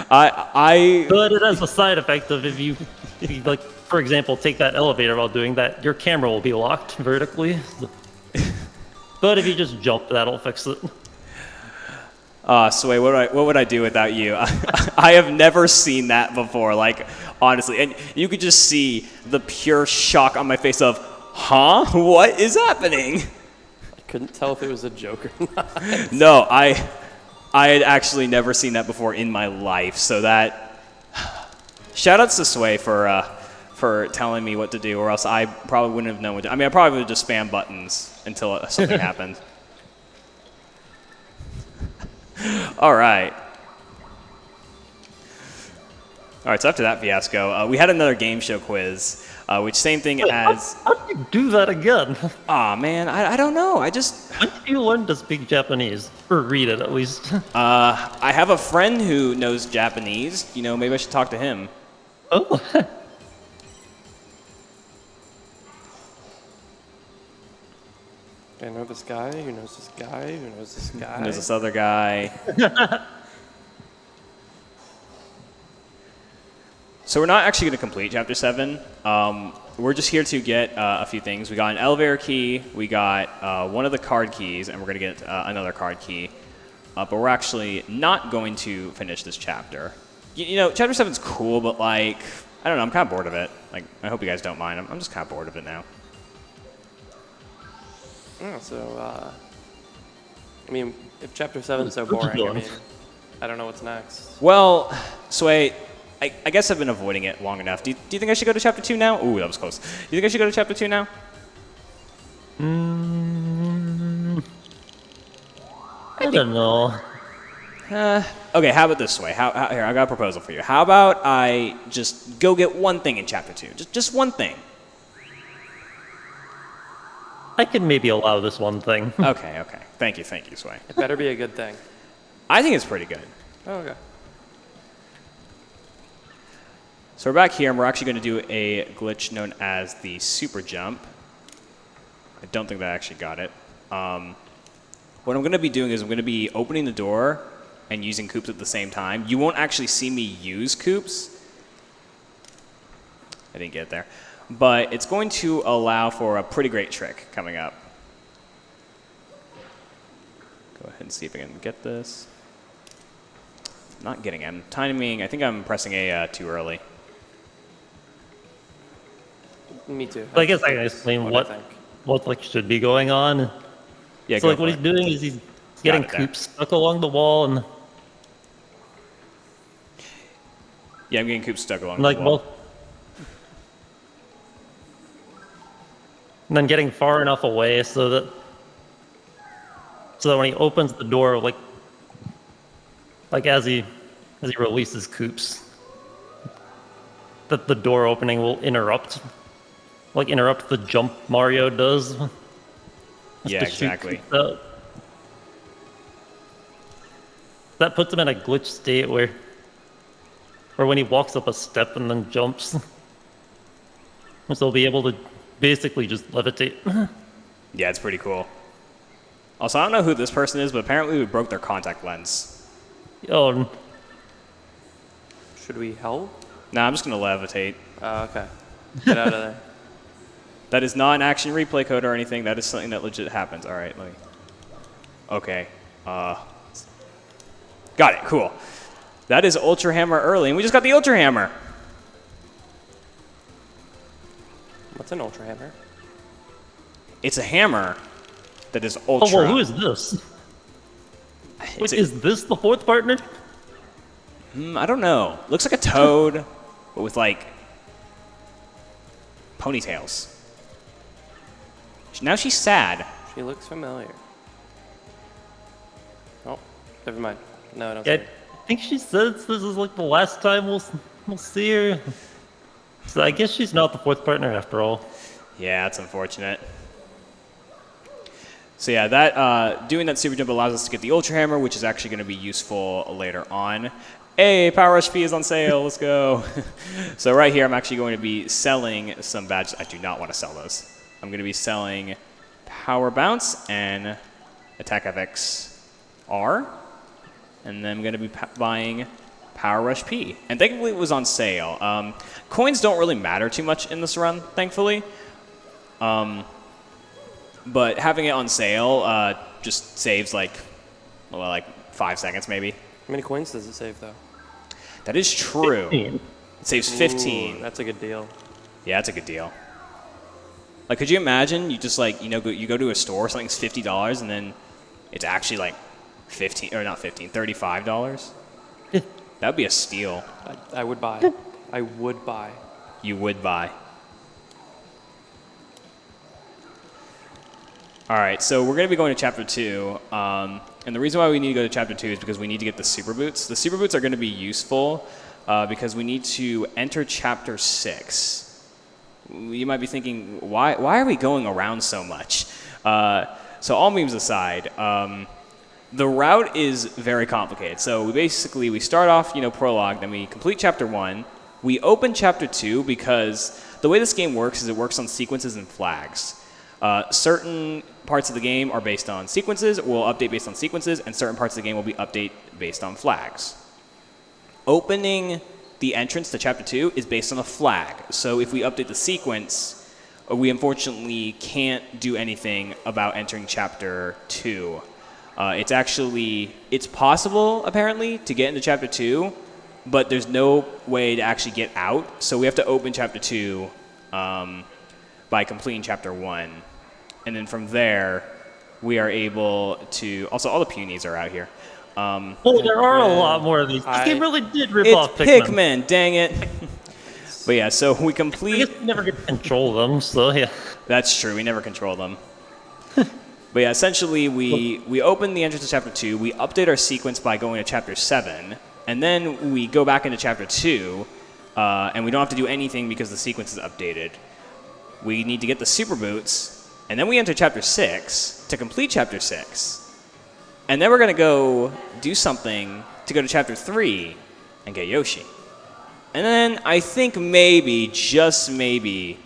But it has a side effect of if you like, for example, take that elevator while doing that, your camera will be locked vertically. But if you just jump, that'll fix it. Sway, what would I do without you? I have never seen that before, like, honestly. And you could just see the pure shock on my face of, huh? What is happening? Couldn't tell if it was a joke or not. No, I had actually never seen that before in my life. So that, shout outs to Sway for telling me what to do, or else I probably wouldn't have known what to do. I mean, I probably would have just spam buttons until something happened. All right. All right, so after that fiasco, we had another game show quiz, which same thing as... How did you do that again? Aw, man, I don't know. I just... When did you learn to speak Japanese? Or read it, at least. I have a friend who knows Japanese. You know, maybe I should talk to him. Oh. I know this guy who knows this guy who knows this guy. There's this other guy. So we're not actually going to complete Chapter 7. We're just here to get a few things. We got an elevator key, we got one of the card keys, and we're going to get another card key. But we're actually not going to finish this chapter. You know, Chapter 7's cool, but like, I don't know, I'm kind of bored of it. Like, I hope you guys don't mind. I'm just kind of bored of it now. Oh, so, I mean, if Chapter 7's so boring, I mean, I don't know what's next. Well, Sway, I guess I've been avoiding it long enough. Do you think I should go to Chapter 2 now? Ooh, that was close. Do you think I should go to Chapter 2 now? I don't know. Okay, how about this way? Here, I got a proposal for you. How about I just go get one thing in Chapter 2? Just one thing. I can maybe allow this one thing. Okay. Thank you, Sway. It better be a good thing. I think it's pretty good. Oh, okay. So we're back here, and we're actually going to do a glitch known as the super jump. I don't think that actually got it. What I'm going to be doing is I'm going to be opening the door and using coops at the same time. You won't actually see me use coops. I didn't get there. But it's going to allow for a pretty great trick coming up. Go ahead and see if I can get this. Not getting it. I'm timing. I think I'm pressing A too early. Me too. So I guess I can explain I think. what like should be going on. Yeah, So go like for what it. he's doing is he's getting it there. coops stuck along the wall and Yeah, I'm getting coops stuck along like the wall. both. And then getting far enough away so that when he opens the door, like as he releases coops, that the door opening will interrupt the jump Mario does. Yeah, to shoot exactly. coops out. That puts him in a glitch state where when he walks up a step and then jumps, so he'll be able to basically just levitate. Yeah, it's pretty cool. Also, I don't know who this person is, but apparently we broke their contact lens. Oh, Should we help? Nah, I'm just going to levitate. Oh, okay. Get out of there. That is not an action replay code or anything. That is something that legit happens. All right, let me... Okay. Got it. Cool. That is Ultra Hammer early, and we just got the Ultra Hammer. What's an Ultra Hammer? It's a hammer that is oh ultra. well, who is this? Wait, It's a- is this the fourth partner? I don't know. Looks like a toad, but with like ponytails. Now she's sad. She looks familiar. Oh, never mind. No, I don't see Yeah, her. I think she says this is like the last time we'll see her. So I guess she's not the fourth partner after all. Yeah, that's unfortunate. So yeah, that doing that super jump allows us to get the Ultra Hammer, which is actually going to be useful later on. Hey, Power Rush P is on sale. Let's go. So right here, I'm actually going to be selling some badges. I do not want to sell those. I'm going to be selling Power Bounce and Attack FX R. And then I'm going to be buying Power Rush P. And thankfully it was on sale. Coins don't really matter too much in this run, thankfully. But having it on sale just saves like 5 seconds maybe. How many coins does it save, though? That is true. 15. It saves 15. Ooh, that's a good deal. Yeah, that's a good deal. Like, could you imagine you just like, you go to a store, something's $50, and then it's actually like $35? Yeah. That would be a steal. I would buy. I would buy. You would buy. All right, so we're going to be going to Chapter 2. And the reason why we need to go to Chapter 2 is because we need to get the Super Boots. The Super Boots are going to be useful because we need to enter Chapter 6. You might be thinking, why are we going around so much? So all memes aside, the route is very complicated. So we start off, prologue, then we complete Chapter 1. We open Chapter 2 because the way this game works is it works on sequences and flags. Certain parts of the game are based on sequences, will update based on sequences, and certain parts of the game will be update based on flags. Opening the entrance to Chapter 2 is based on a flag. So if we update the sequence, we unfortunately can't do anything about entering Chapter 2. It's possible, apparently, to get into Chapter 2, but there's no way to actually get out. So we have to open Chapter 2 by completing Chapter 1. And then from there, we are able to... Also, all the punies are out here. Oh, there are a lot more of these. This game really did rip It's off Pikmin. dang it. But yeah, so we I complete... guess you never get to control them, so yeah. That's true, we never control them. But yeah, essentially, we open the entrance to Chapter 2, we update our sequence by going to Chapter 7, and then we go back into Chapter 2, and we don't have to do anything because the sequence is updated. We need to get the Super Boots, And then we enter Chapter 6 to complete Chapter 6. And then we're going to go do something to go to Chapter 3 and get Yoshi. And then I think maybe, just maybe,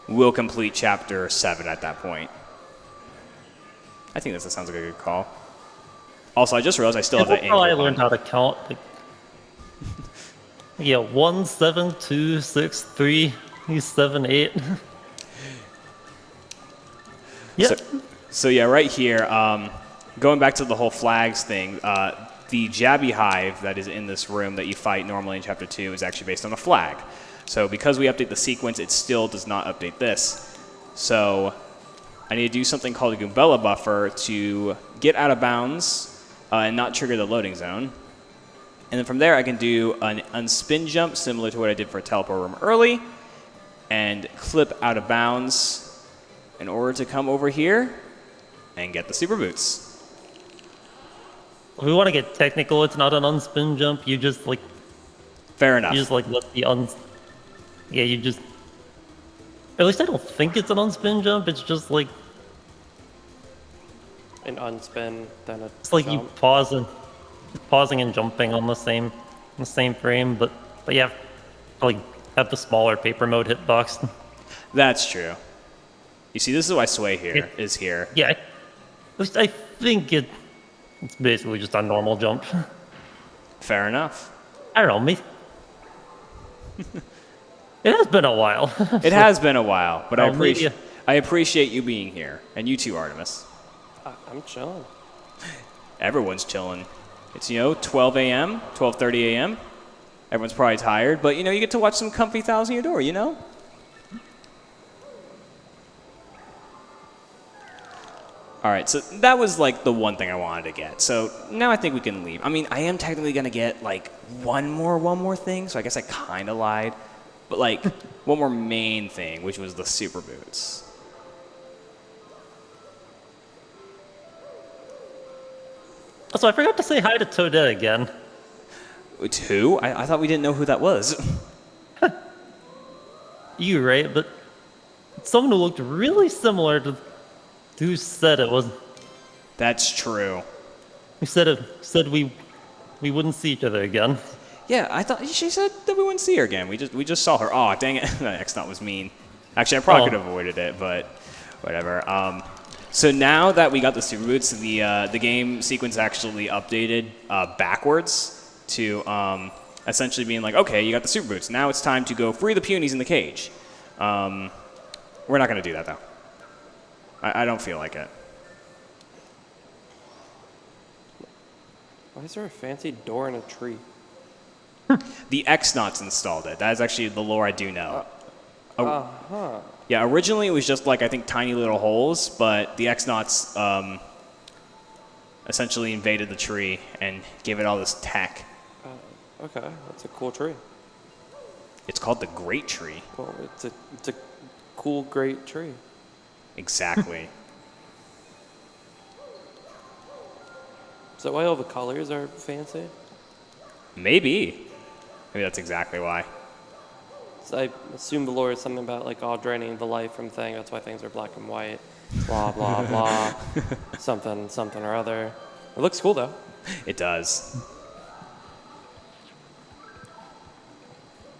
we'll complete Chapter 7 at that point. I think that sounds like a good call. Also, I just realized I still have that I learned how to count. Like, yeah, 1, 7, 2, 6, 3, 7, 8. Yeah. So yeah, right here, going back to the whole flags thing, the Jabby Hive that is in this room that you fight normally in Chapter 2 is actually based on a flag. So because we update the sequence, it still does not update this. So I need to do something called a Goombella buffer to get out of bounds and not trigger the loading zone. And then from there, I can do an unspin jump, similar to what I did for Teleport Room early, and clip out of bounds in order to come over here and get the Super Boots. If we want to get technical, it's not an unspin jump. You just like... Fair enough. You just like let the Yeah, you just... At least I don't think it's an unspin jump. It's just like... An unspin, then a It's like jump. you pausing and jumping on the same frame, but you have to like have the smaller paper mode hitbox. That's true. You see, this is why Sway here is here. Yeah, at least I think it's basically just a normal jump. Fair enough. I don't know, maybe... It has been a while. It has been a while, but maybe I appreciate you being here, and you too, Artemis. I'm chilling. Everyone's chilling. It's, 12 a.m., 12:30 a.m. Everyone's probably tired, but, you get to watch some comfy Thousand Year Door, All right, so that was, like, the one thing I wanted to get. So now I think we can leave. I mean, I am technically going to get, like, one more thing, so I guess I kind of lied. But, like, one more main thing, which was the Super Boots. Also, I forgot to say hi to Toadette again. It's who? I thought we didn't know who that was. You, right? But someone who looked really similar to who said it was. That's true. Who said we wouldn't see each other again. Yeah, I thought she said that we wouldn't see her again. We just saw her. Oh, dang it! That X-Naught was mean. Actually, I probably could have avoided it, but whatever. So now that we got the Super Boots, the game sequence actually updated backwards to essentially being like, okay, you got the Super Boots. Now it's time to go free the Punies in the cage. We're not going to do that, though. I don't feel like it. Why is there a fancy door in a tree? The X-Naughts installed it. That is actually the lore I do know. Uh-huh. Yeah, originally it was just like, I think, tiny little holes, but the X-Naughts essentially invaded the tree and gave it all this tech. Okay, that's a cool tree. It's called the Great Tree. Well, it's a cool, great tree. Exactly. Is that why all the colors are fancy? Maybe that's exactly why. So I assume the lore is something about like all draining the life from thing. That's why things are black and white. Blah blah blah. something or other. It looks cool though. It does.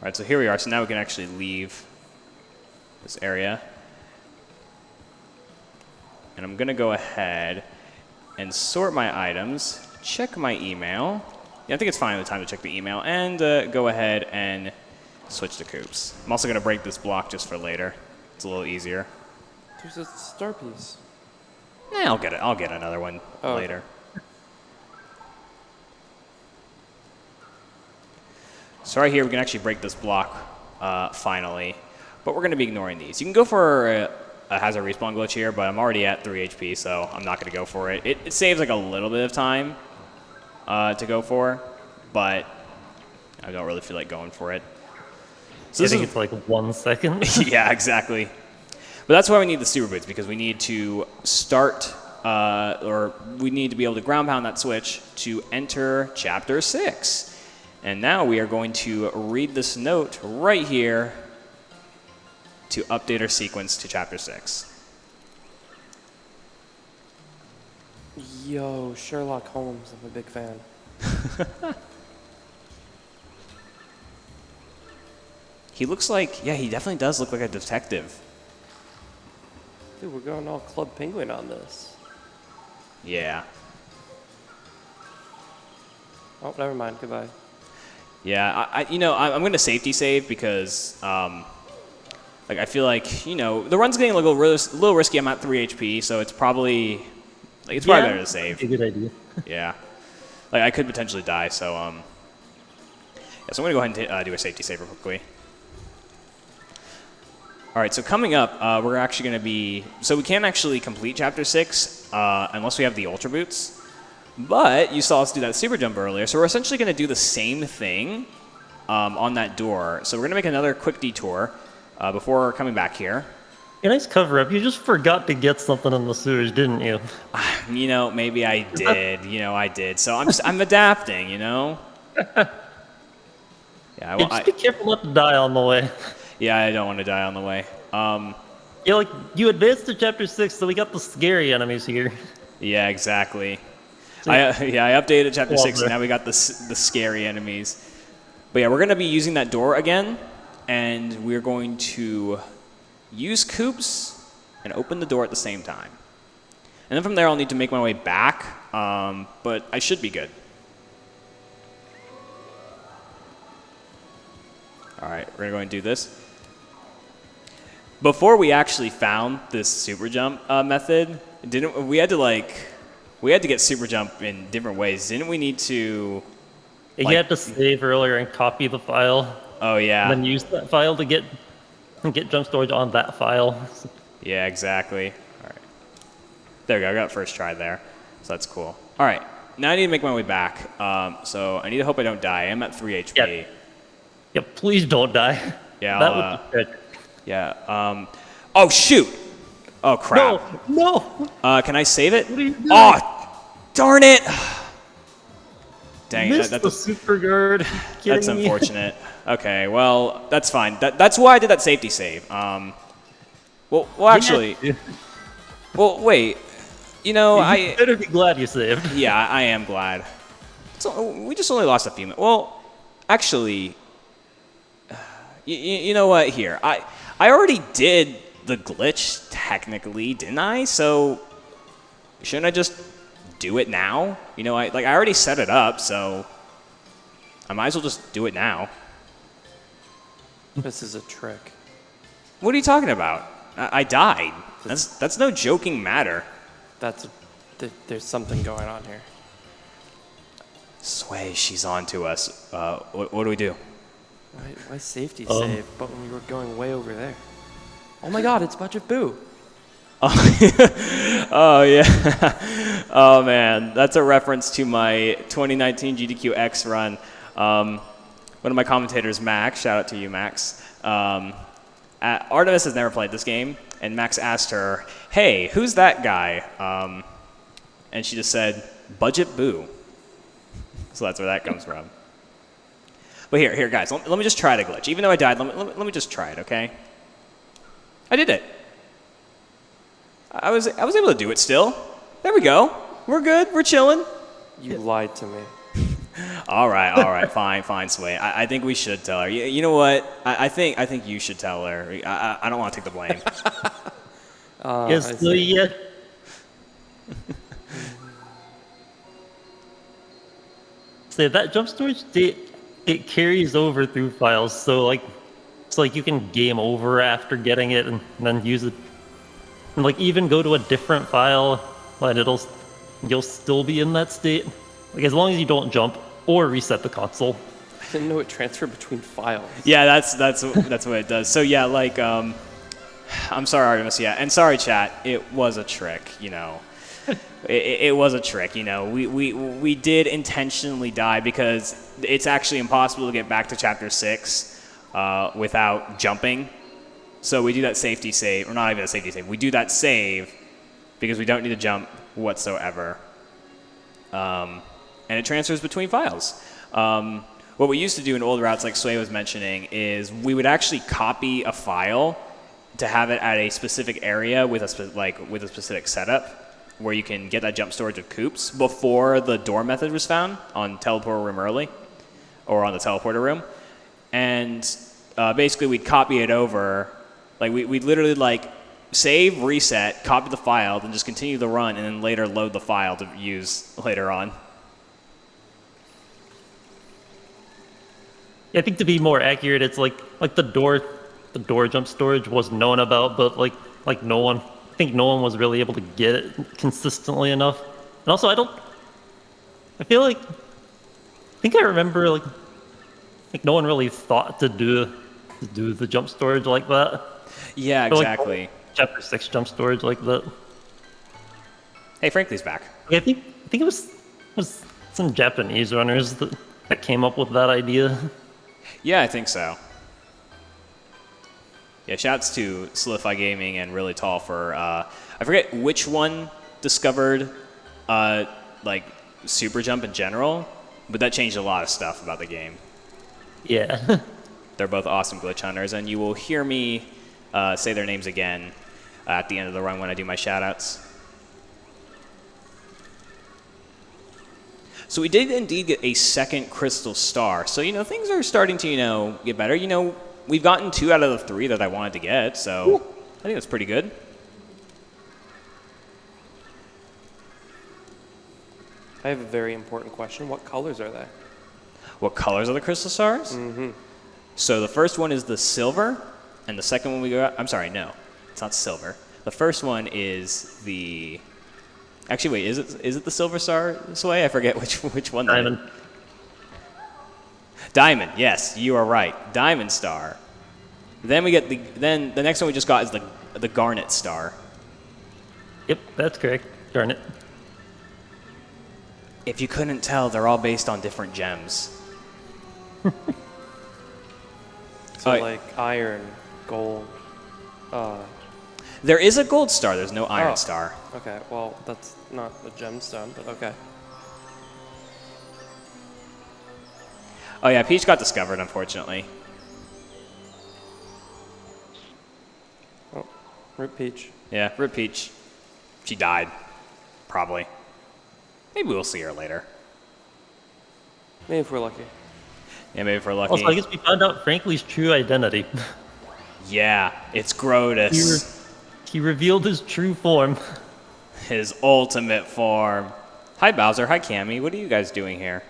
All right, so here we are. So now we can actually leave this area. And I'm going to go ahead and sort my items, check my email. Yeah, I think it's finally the time to check the email, and go ahead and switch to Coops. I'm also going to break this block just for later. It's a little easier. There's a star piece. I'll get it. I'll get another one later. So right here, we can actually break this block finally, but we're going to be ignoring these. You can go for a hazard respawn glitch here, but I'm already at 3 HP, so I'm not going to go for it. It saves like a little bit of time to go for, but I don't really feel like going for it. So I think it's like 1 second. Yeah, exactly. But that's why we need the Super Boots, because we need to start, or we need to be able to ground pound that switch to enter Chapter 6. And now we are going to read this note right here to update our sequence to Chapter 6. Yo, Sherlock Holmes. I'm a big fan. He looks like, yeah, he definitely does look like a detective. Dude, we're going all Club Penguin on this. Yeah. Oh, never mind. Goodbye. Yeah, I'm going to safety save because, like, I feel like, the run's getting a little risky. I'm at 3 HP, so it's probably, probably better to save. A good idea. Yeah. Like, I could potentially die, so, yeah, so I'm going to go ahead and do a safety save real quickly. All right, so coming up, we're actually going to be, so we can't actually complete Chapter 6 unless we have the Ultra Boots. But you saw us do that super jump earlier, so we're essentially going to do the same thing on that door. So we're going to make another quick detour before coming back here. A nice cover up. You just forgot to get something in the sewers, didn't you? Maybe I did. I did. So I'm adapting. Yeah. Yeah, just be careful not to die on the way. Yeah, I don't want to die on the way. Yeah, you advanced to Chapter 6, so we got the scary enemies here. Yeah, exactly. I updated Chapter 6, and now we got the scary enemies. But yeah, we're going to be using that door again, and we're going to use Coops and open the door at the same time. And then from there, I'll need to make my way back, but I should be good. All right, we're going to go and do this. Before we actually found this super jump method, we had to get super jump in different ways. Didn't we need to? You had to save earlier and copy the file. Oh yeah. And then use that file to get jump storage on that file. Yeah, exactly. All right. There we go. I got first try there, so that's cool. All right. Now I need to make my way back. So I need to hope I don't die. I'm at 3 HP. Yeah, please don't die. Yeah. That would be good. Yeah. Oh shoot. Oh crap. No. Can I save it? What are you doing? Oh, darn it. Dang it. Missed the super guard. That's unfortunate. Okay, well, that's fine. That's why I did that safety save. Well, actually, well, wait. You better be glad you saved. Yeah, I am glad. So we just only lost a few minutes. Well, actually, you know what? Here, I already did the glitch technically, didn't I? So shouldn't I just do it now? I already set it up, so I might as well just do it now. This is a trick. What are you talking about? I died. That's no joking matter. There's something going on here. Sway, she's on to us. What do we do? Why safety save? But when we were going way over there. Oh my God! It's Budget Boo. Oh yeah. Oh man, that's a reference to my 2019 GDQX run. One of my commentators, Max, shout out to you, Max. Artemis has never played this game, and Max asked her, "Hey, who's that guy?" And she just said, "Budget Boo." So that's where that comes from. But here, guys, let me just try the glitch. Even though I died, let me just try it, okay? I did it. I was able to do it still. There we go. We're good. We're chilling. You lied to me. All right, fine, Sway. I think we should tell her. You know what? I think you should tell her. I don't want to take the blame. Yes, So that jump storage, it carries over through files. So you can game over after getting it and then use it. And even go to a different file, and you'll still be in that state. As long as you don't jump or reset the console. I didn't know it transferred between files. Yeah, that's what it does. So yeah, I'm sorry, Artemis. Yeah, and sorry, chat. It was a trick. It was a trick. We did intentionally die because it's actually impossible to get back to Chapter 6 without jumping. So we do that safety save, or not even a safety save. We do that save because we don't need to jump whatsoever. And it transfers between files. What we used to do in old routes, like Sway was mentioning, is we would actually copy a file to have it at a specific area with a specific setup. where you can get that jump storage of coops before the door method was found on teleport room early, or on the teleporter room. And basically we'd copy it over. Like we'd literally like save, reset, copy the file, then just continue the run, and then later load the file to use later on. Yeah, I think to be more accurate, it's like the door jump storage was known about, but like no one, I think no one was really able to get it consistently enough. And also, I feel like, I think I remember like no one really thought to do the jump storage like that. Yeah, So, exactly. like, Chapter 6 jump storage like that. Hey, Frankly's back. I think it was some Japanese runners that came up with that idea. Yeah, I think so. Yeah, shouts to Solidify Gaming and Really Tall for, I forget which one discovered, like, super jump in general, but that changed a lot of stuff about the game. Yeah. They're both awesome glitch hunters, and you will hear me say their names again at the end of the run when I do my shoutouts. So we did indeed get a second crystal star. So, things are starting to, get better. We've gotten 2 out of the 3 that I wanted to get, so I think that's pretty good. I have a very important question. What colors are they? What colors are the crystal stars? Mm-hmm. So the first one is the silver, and the second one we got, I'm sorry, no, it's not silver. The first one is the, actually wait, is it the silver star, Sway? I forget which one. Diamond. Diamond, yes, you are right. Diamond star. Then we get the next one we just got is the garnet star. Yep, that's correct. Darn it. If you couldn't tell, they're all based on different gems. So like iron, gold. There is a gold star. There's no iron Oh. star. Okay, well that's not a gemstone, but okay. Oh yeah, Peach got discovered, unfortunately. Oh, Rip Peach. Yeah, Rip Peach. She died. Probably. Maybe we'll see her later. Maybe if we're lucky. Yeah, maybe if we're lucky. Also, I guess we found out Frankly's true identity. Yeah, it's Grotus. He revealed his true form. His ultimate form. Hi, Bowser. Hi, Cammy. What are you guys doing here?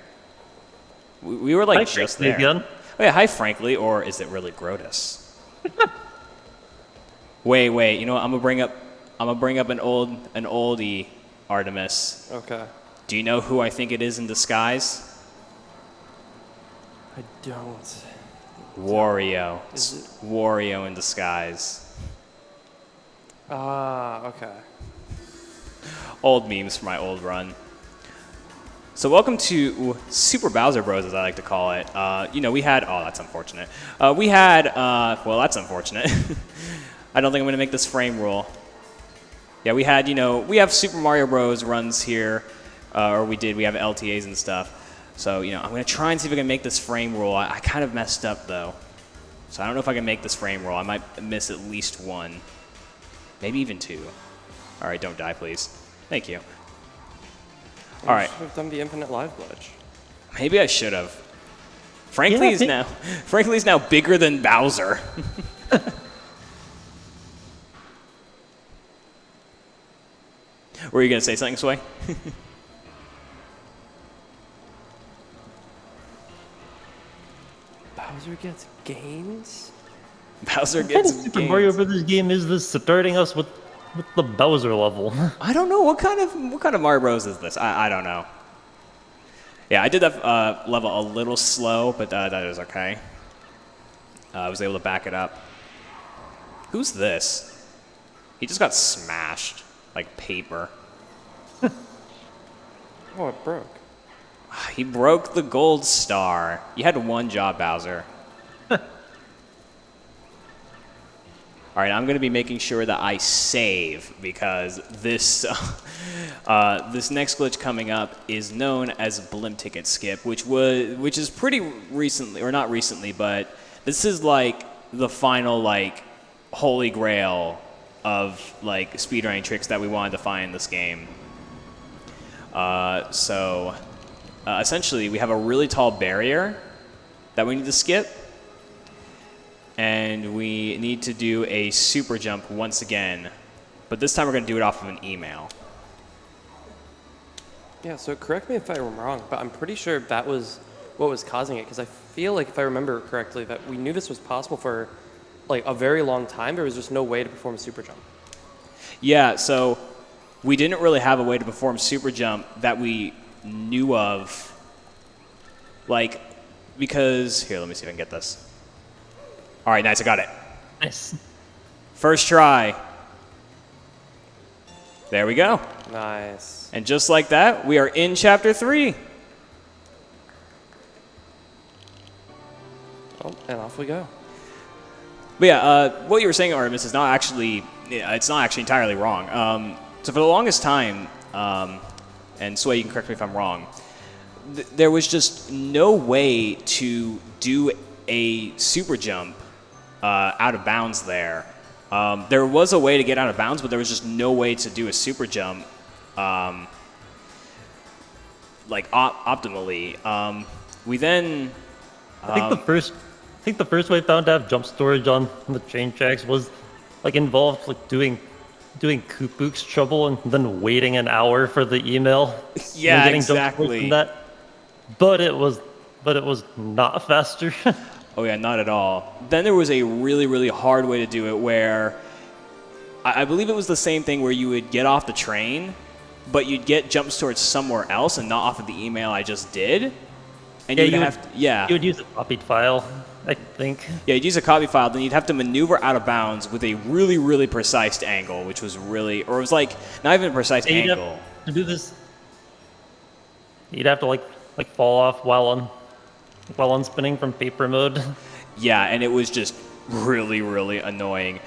We were like Hi, just Frankly there. again. Oh yeah, hi, Frankly, or is it really Grotus? wait. You know what? I'm gonna bring up an oldie, Artemis. Okay. Do you know who I think it is in disguise? I don't. Wario. Is It's Wario in disguise. Ah, okay. Old memes from my old run. So welcome to Super Bowser Bros, as I like to call it. We had, oh, that's unfortunate. Well, that's unfortunate. I don't think I'm going to make this frame rule. Yeah, we have Super Mario Bros. Runs here, we have LTAs and stuff. So, I'm going to try and see if I can make this frame rule. I kind of messed up, though. So I don't know if I can make this frame rule. I might miss at least 1. Maybe even 2. All right, don't die, please. Thank you. All right. Should have done the infinite live glitch. Maybe I should have. Frankly's now bigger than Bowser. Were you going to say something, Sway? Bowser gets gains? Bowser What kind gets of Super Mario gains. Brothers game is this starting us with the Bowser level? I don't know. What kind of Mario Bros is this? I don't know. Yeah, I did that level a little slow, but that is okay. I was able to back it up. Who's this? He just got smashed like paper. Oh, it broke. He broke the gold star. You had one job, Bowser. All right, I'm going to be making sure that I save because this this next glitch coming up is known as blimp ticket skip, which is pretty recently, or not recently, but this is like the final like holy grail of like speedrunning tricks that we wanted to find in this game. Essentially, we have a really tall barrier that we need to skip. And we need to do a super jump once again. But this time we're going to do it off of an email. Yeah, so correct me if I'm wrong, but I'm pretty sure that was what was causing it, because I feel like, if I remember correctly, that we knew this was possible for like a very long time. There was just no way to perform a super jump. Yeah, so we didn't really have a way to perform super jump that we knew of. Like, because, here, let me see if I can get this. All right, nice, I got it. Nice. First try. There we go. Nice. And just like that, we are in Chapter 3. Oh, and off we go. But yeah, what you were saying, Artemis, is not actually, it's not actually entirely wrong. So for the longest time, and Sway, you can correct me if I'm wrong, there was just no way to do a super jump out of bounds there. There was a way to get out of bounds, but there was just no way to do a super jump optimally. We then... I think the first way I found to have jump storage on the train tracks was like involved like doing Kupuk's trouble and then waiting an hour for the email. Yeah, and getting jump storage exactly. from that. But it was not faster. Oh yeah, not at all. Then there was a really, really hard way to do it where I believe it was the same thing where you would get off the train, but you'd get jump storage somewhere else and not off of the email I just did. And Yeah, you'd you have You would use a copied file, I think. Yeah, you'd use a copy file, then you'd have to maneuver out of bounds with a really, really precise angle, which was really, or it was like not even a precise Yeah, angle. To do this, you'd have to like fall off while on spinning from paper mode. Yeah, and it was just really, really annoying.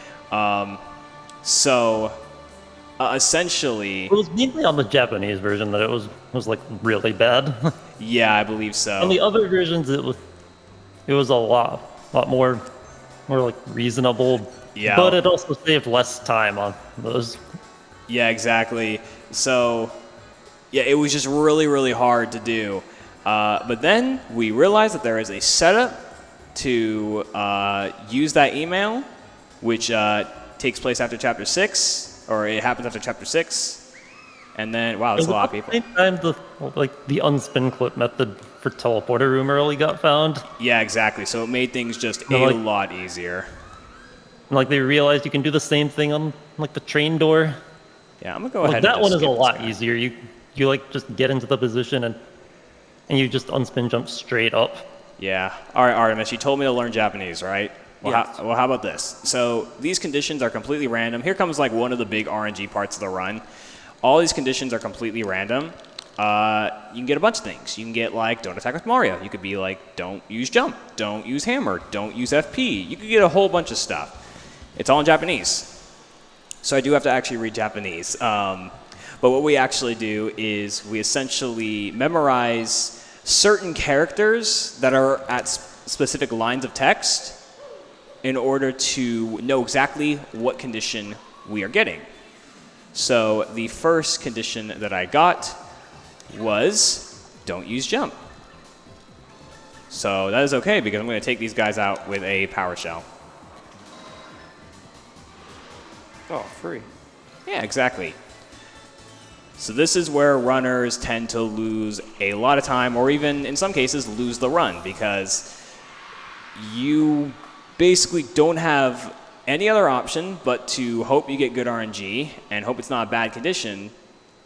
Essentially, It was mainly on the Japanese version that it was like really bad. yeah, I believe so. On the other versions, it was a lot more like reasonable. Yeah. But it also saved less time on those. Yeah, exactly. So, yeah, it was just really, really hard to do. But then we realized that there is a setup to use that email, which takes place after Chapter 6, or it happens after Chapter 6. And then, wow, that's a lot of people. At the same time, the unspin clip method for teleporter room early got found. Yeah, exactly. So it made things just No, a lot easier. And, like they realized you can do the same thing on like the train door. Yeah, I'm gonna go ahead. Like, that and one just is a skip lot this easier. You like just get into the position and you just unspin jump straight up. Yeah. All right, Artemis, you told me to learn Japanese, right? Well, Yes. how about this? So these conditions are completely random. Here comes like one of the big RNG parts of the run. All these conditions are completely random. You can get a bunch of things. You can get like, don't attack with Mario. You could be like, don't use jump. Don't use hammer. Don't use FP. You could get a whole bunch of stuff. It's all in Japanese. So I do have to actually read Japanese. But what we actually do is we essentially memorize certain characters that are at specific lines of text in order to know exactly what condition we are getting. So the first condition that I got was don't use jump. So that is okay because I'm going to take these guys out with a power shell. Oh, free. Yeah, exactly. So this is where runners tend to lose a lot of time, or even in some cases lose the run, because you basically don't have any other option but to hope you get good RNG and hope it's not a bad condition,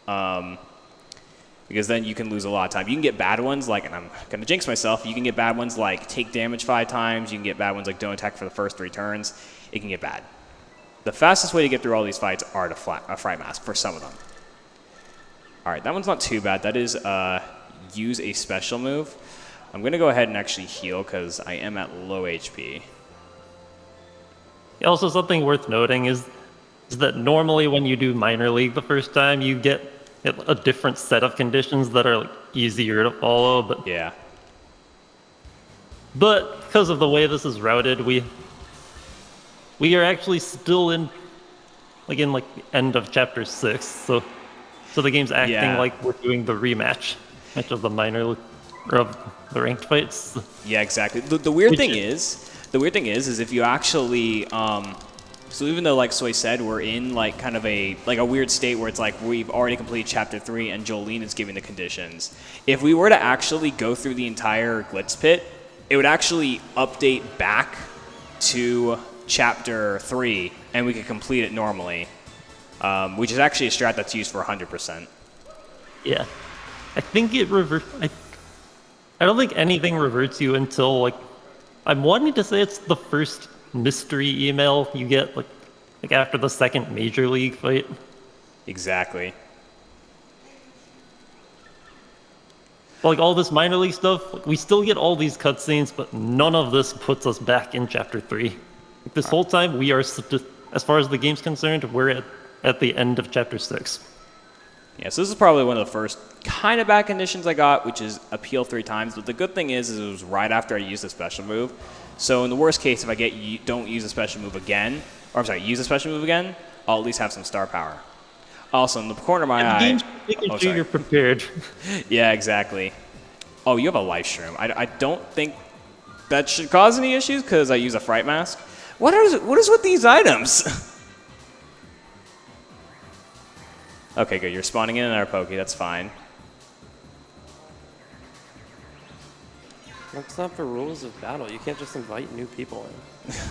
because then you can lose a lot of time. You can get bad ones like, and I'm going to jinx myself, you can get bad ones like take damage 5 times, you can get bad ones like don't attack for the first 3 turns. It can get bad. The fastest way to get through all these fights are to a Fright Mask for some of them. All right, that one's not too bad. That is use a special move. I'm going to go ahead and actually heal because I am at low HP. Also, something worth noting is that normally when you do minor league the first time, you get a different set of conditions that are like, easier to follow. But Yeah. But because of the way this is routed, we are actually still in the end of chapter 6. So So the game's acting Yeah. like we're doing the rematch of the or of the ranked fights. Yeah, exactly. The weird Which thing is if you actually, so even though like Soy said, we're in like kind of a weird state where it's like we've already completed chapter 3 and Jolene is giving the conditions. If we were to actually go through the entire Glitz Pit, it would actually update back to chapter 3 and we could complete it normally, which is actually a strat that's used for 100%. Yeah. I think it I don't think anything reverts you until, like, I'm wanting to say it's the first mystery email you get, like after the second Major League fight. Exactly. Like, all this minor league stuff, like, we still get all these cutscenes, but none of this puts us back in Chapter 3. Like, this whole time, we are, as far as the game's concerned, we're at the end of Chapter 6. Yeah, so this is probably one of the first kind of bad conditions I got, which is appeal 3 times. But the good thing is it was right after I used the special move. So in the worst case, if I don't use a special move again, or I'm sorry, use a special move again, I'll at least have some star power. Also, in the corner of my eye... The game's making sure you're prepared. Yeah, exactly. Oh, you have a life stream. I don't think that should cause any issues because I use a fright mask. What is with these items? Okay, good. You're spawning in our Pokey. That's fine. That's not the rules of battle. You can't just invite new people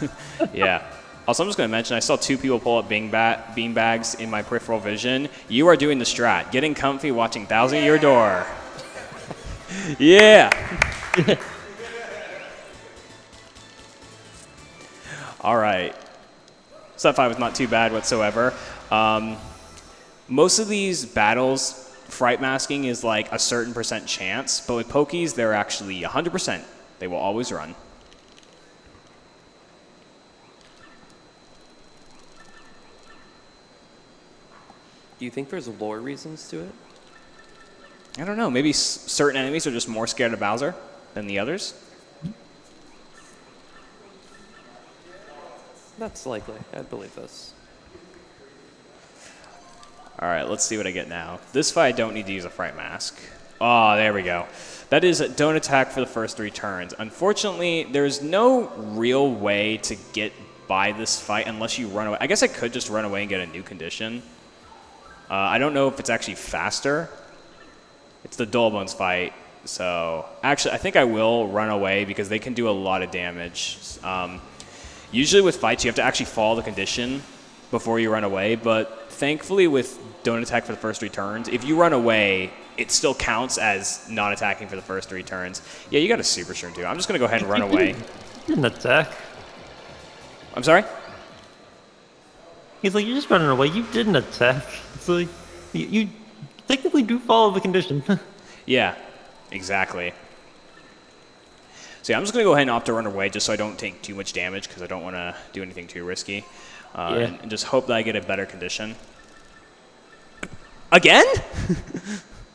in. Yeah. Also, I'm just going to mention, I saw 2 people pull up beanbags in my peripheral vision. You are doing the strat. Getting comfy, watching 1,000 Year Door. Yeah. All right. Step 5 was not too bad whatsoever. Most of these battles, fright masking is like a certain % chance, but with Pokies, they're actually 100%. They will always run. Do you think there's lore reasons to it? I don't know. Maybe certain enemies are just more scared of Bowser than the others. That's likely. I believe this. All right, let's see what I get now. This fight, I don't need to use a fright mask. Oh, there we go. That is don't attack for the first 3 turns. Unfortunately, there's no real way to get by this fight unless you run away. I guess I could just run away and get a new condition. I don't know if it's actually faster. It's the Dull Bones fight. So, actually, I think I will run away because they can do a lot of damage. Usually with fights, you have to actually follow the condition before you run away, but thankfully with don't attack for the first 3 turns, if you run away, it still counts as not attacking for the first 3 turns. Yeah, you got a super stream too. I'm just going to go ahead and run away. You didn't attack. I'm sorry? He's like, you're just running away. You didn't attack. It's like, you technically do follow the condition. Yeah, exactly. So yeah, I'm just going to go ahead and opt to run away just so I don't take too much damage because I don't want to do anything too risky. And just hope that I get a better condition. Again?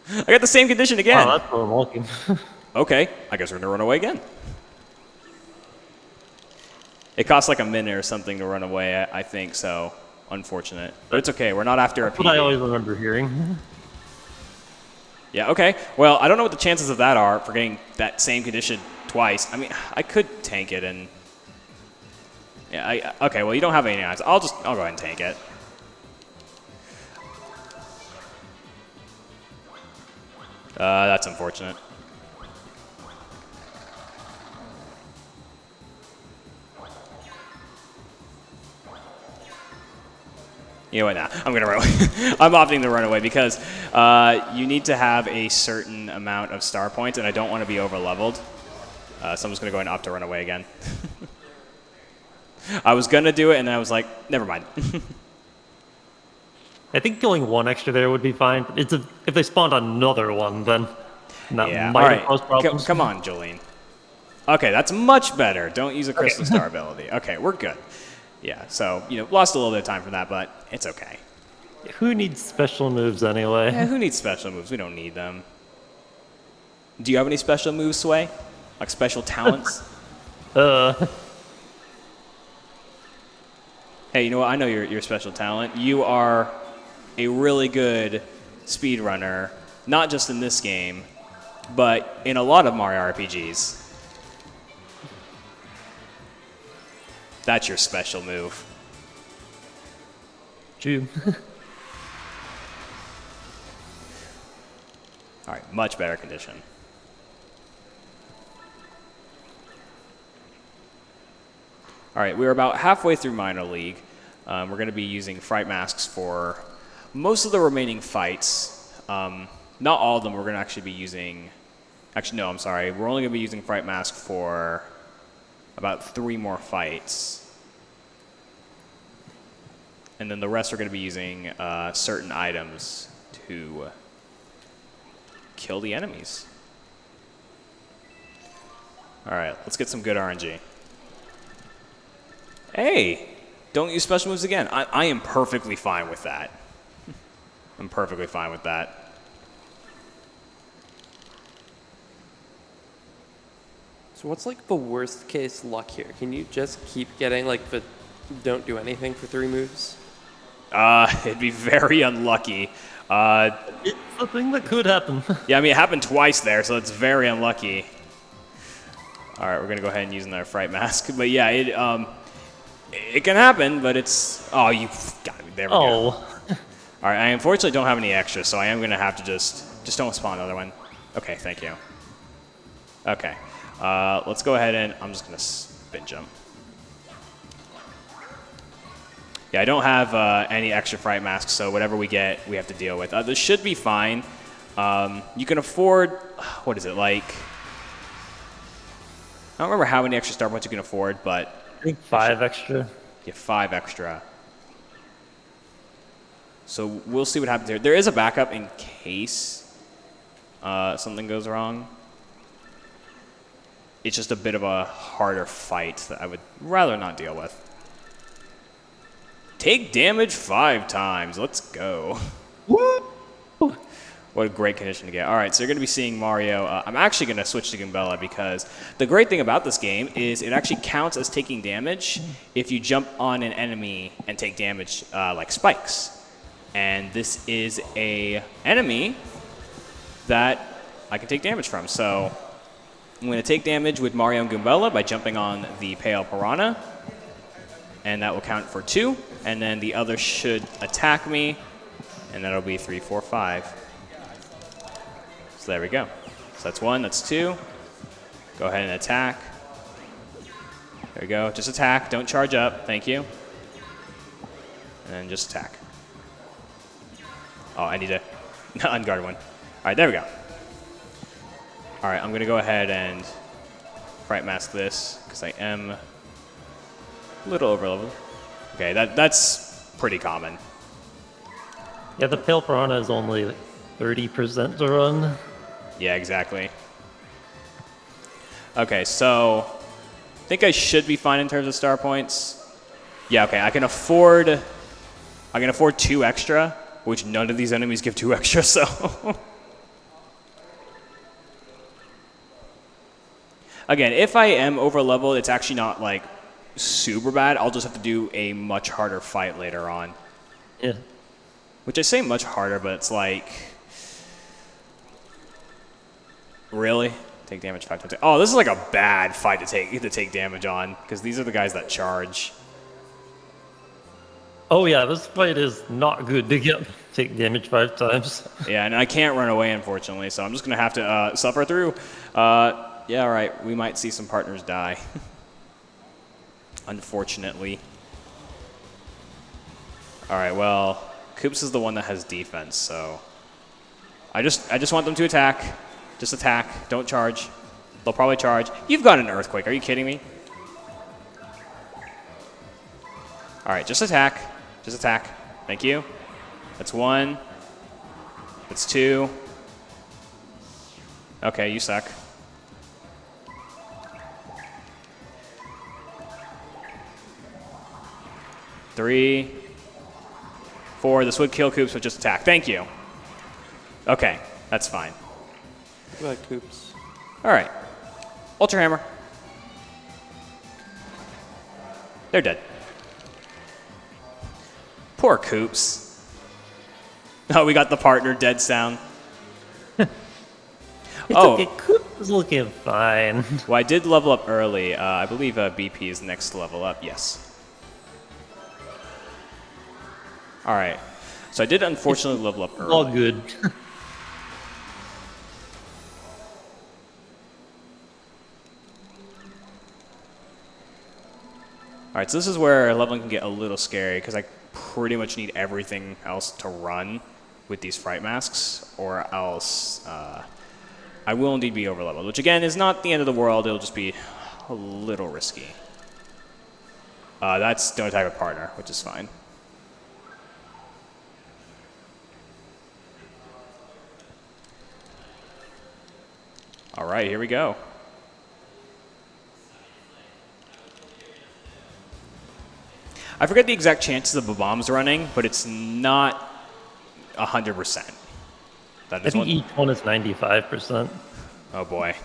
I got the same condition again. Wow, that's what I'm walking. Okay, I guess we're going to run away again. It costs like a minute or something to run away, I think, so unfortunate. But it's okay, we're not after a PB. That's what I always remember hearing. Yeah, okay. Well, I don't know what the chances of that are for getting that same condition twice. I mean, I could tank it and... Yeah, okay, well, you don't have any eyes. I'll go ahead and tank it. That's unfortunate. You know what, nah, I'm gonna run away. I'm opting to run away because you need to have a certain amount of star points, and I don't want to be over-leveled. So I'm just gonna go ahead and opt to run away again. I was gonna do it, and then I was like, never mind. I think killing 1 extra there would be fine. But if they spawned another one, then that Yeah, might all have right. caused problems. Come on, Jolene. Okay, that's much better. Don't use a Crystal Star ability. Okay, we're good. Yeah, so, lost a little bit of time from that, but it's okay. Who needs special moves anyway? Yeah, who needs special moves? We don't need them. Do you have any special moves, Sway? Like special talents? Hey, you know what? I know your special talent. You are a really good speedrunner, not just in this game, but in a lot of Mario RPGs. That's your special move. True. All right, much better condition. All right, we're about halfway through Minor League. We're going to be using fright masks for most of the remaining fights. Not all of them. We're going to actually be using... Actually, no, I'm sorry. We're only going to be using fright mask for about 3 more fights. And then the rest are going to be using certain items to kill the enemies. All right, let's get some good RNG. Hey, don't use special moves again. I am perfectly fine with that. I'm perfectly fine with that. So what's like the worst case luck here? Can you just keep getting like the don't do anything for 3 moves? It'd be very unlucky. It's a thing that could happen. Yeah, I mean, it happened twice there, so it's very unlucky. All right, we're going to go ahead and use another fright mask. But yeah, it can happen, but it's... Oh, you got me. There we go. All right, I unfortunately don't have any extras, so I am going to have to just don't spawn another one. Okay, thank you. Okay, let's go ahead and... I'm just going to spin jump. Yeah, I don't have any extra fright masks, so whatever we get, we have to deal with. This should be fine. You can afford... What is it, like... I don't remember how many extra star points you can afford, but... I think 5 extra. Yeah, 5 extra. So we'll see what happens here. There is a backup in case something goes wrong. It's just a bit of a harder fight that I would rather not deal with. Take damage 5 times. Let's go. Woo! What a great condition to get. All right, so you're going to be seeing Mario. I'm actually going to switch to Goombella because the great thing about this game is it actually counts as taking damage if you jump on an enemy and take damage like spikes. And this is a enemy that I can take damage from. So I'm going to take damage with Mario and Goombella by jumping on the Pale Piranha. And that will count for 2. And then the other should attack me. And that'll be 3, 4, 5. So there we go. So that's 1, that's 2. Go ahead and attack. There we go. Just attack. Don't charge up. Thank you. And then just attack. Oh, I need to unguard one. All right, there we go. All right, I'm going to go ahead and fright mask this because I am a little over leveled. Okay, that's pretty common. Yeah, the Pale Piranha is only 30% to run. Yeah, exactly. Okay, so I think I should be fine in terms of star points. Yeah, okay, I can afford 2 extra, which none of these enemies give 2 extra, so. Again, if I am over leveled, it's actually not like super bad. I'll just have to do a much harder fight later on. Yeah. Which I say much harder, but it's like... Really? Take damage 5 times. Oh, this is like a bad fight to take damage on, because these are the guys that charge. Oh yeah, this fight is not good to take damage 5 times. Yeah, and I can't run away, unfortunately, so I'm just going to have to suffer through. Yeah, all right, we might see some partners die. Unfortunately. All right, well, Koops is the one that has defense, so... I just want them to attack. Just attack. Don't charge. They'll probably charge. You've got an earthquake. Are you kidding me? All right, just attack. Just attack. Thank you. That's 1. That's 2. Okay, you suck. Three, 4. This would kill Koops with just attack. Thank you. Okay, that's fine. Go ahead, Koops. All right. Ultra Hammer. They're dead. Poor Koops. Oh, we got the partner dead sound. It's okay. Coop is looking fine. Well, I did level up early. I believe BP is next to level up. Yes. All right. So I did unfortunately level up early. All good. All right, so this is where leveling can get a little scary because I pretty much need everything else to run with these fright masks, or else I will indeed be overleveled, which again is not the end of the world. It'll just be a little risky. That's don't attack with partner, which is fine. All right, here we go. I forget the exact chances of the bombs running, but it's not 100%. I think each one is 95%. Oh boy.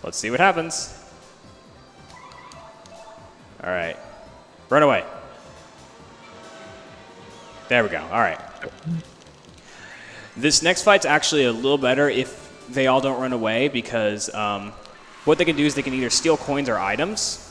Let's see what happens. All right. Run away. There we go. All right. This next fight's actually a little better if they all don't run away, because what they can do is they can either steal coins or items.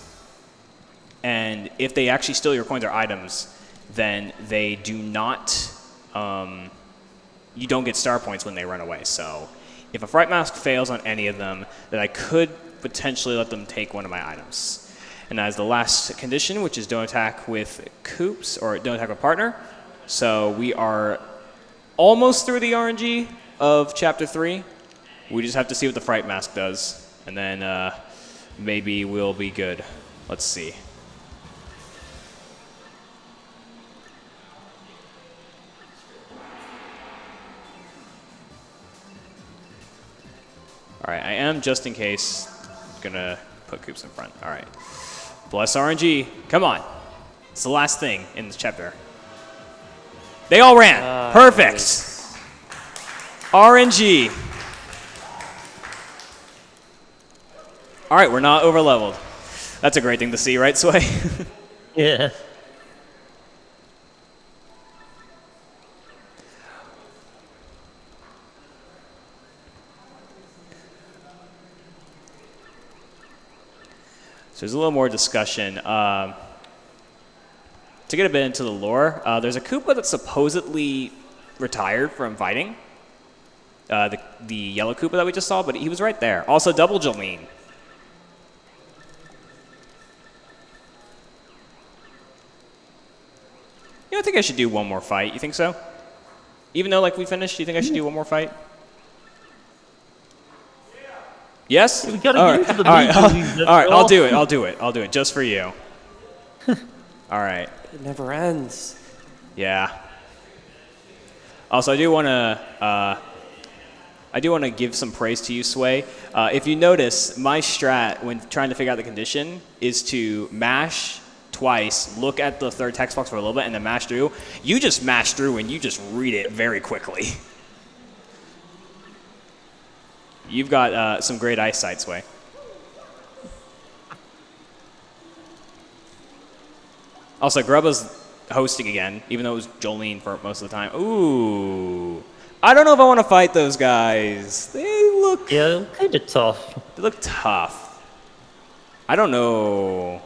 And if they actually steal your coins or items, then they do not, you don't get star points when they run away. So if a fright mask fails on any of them, then I could potentially let them take one of my items. And that is the last condition, which is don't attack with Coops, or don't attack with partner. So we are almost through the RNG of Chapter 3. We just have to see what the fright mask does, and then maybe we'll be good. Let's see. All right, I am, just in case, gonna put Coops in front. All right. Bless RNG. Come on. It's the last thing in this chapter. They all ran. Perfect. Nice. RNG. All right, we're not overleveled. That's a great thing to see, right, Sway? Yeah. So there's a little more discussion. To get a bit into the lore, there's a Koopa that's supposedly retired from fighting. The yellow Koopa that we just saw, but he was right there. Also, double Jolene. You know, I think I should do one more fight. You think so? Even though, like, we finished, do you think I should do one more fight? Yes? We gotta all get right. into the all right. all Right, I'll do it. I'll do it. I'll do it just for you. All right. It never ends. Yeah. Also, I do want to give some praise to you, Sway. If you notice, my strat when trying to figure out the condition is to mash twice, look at the third text box for a little bit, and then mash through. You just mash through and you just read it very quickly. You've got some great eyesight, Sway. Also, Grubba's hosting again, even though it was Jolene for most of the time. Ooh. I don't know if I want to fight those guys. They look... Yeah, kind of tough. They look tough. I don't know.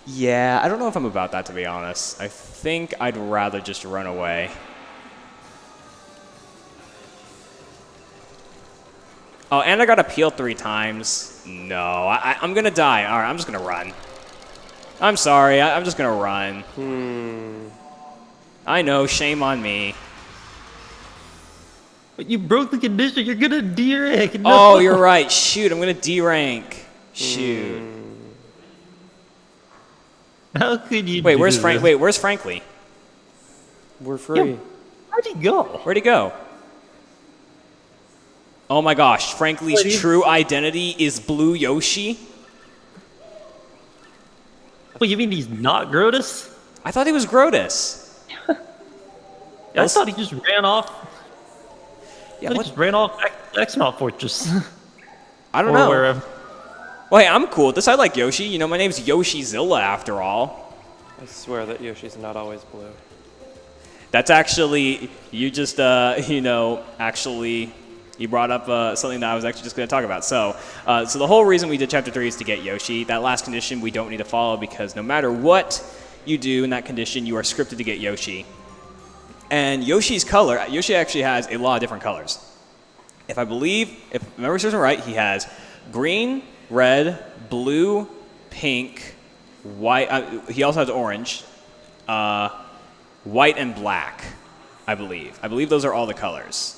Yeah, I don't know if I'm about that, to be honest. I think I'd rather just run away. Oh, and I got appealed 3 times. No, I'm going to die. All right, I'm just going to run. I'm sorry. I'm just going to run. I know. Shame on me. But you broke the condition. You're going to D-rank. No. Oh, you're right. Shoot, I'm going to D-rank. Shoot. How could you Wait, do where's this? Frank? Wait, where's Frankly? We're free. Yeah, where'd he go? Where'd he go? Oh my gosh, Frankly's true identity is Blue Yoshi? Wait, you mean he's not Grotus? I thought he was Grotus. I thought he just ran off. Yeah, He just ran off Exmouth Fortress. I don't or know. wherever. Well, hey, I'm cool with this. I like Yoshi. You know, my name's Yoshizilla after all. I swear that Yoshi's not always blue. That's actually, you just, actually, you brought up something that I was actually just going to talk about. So the whole reason we did Chapter 3 is to get Yoshi. That last condition we don't need to follow because no matter what you do in that condition, you are scripted to get Yoshi. And Yoshi's color, Yoshi actually has a lot of different colors. If memory serves me right, he has green, red, blue, pink, white. He also has orange, white, and black, I believe. I believe those are all the colors.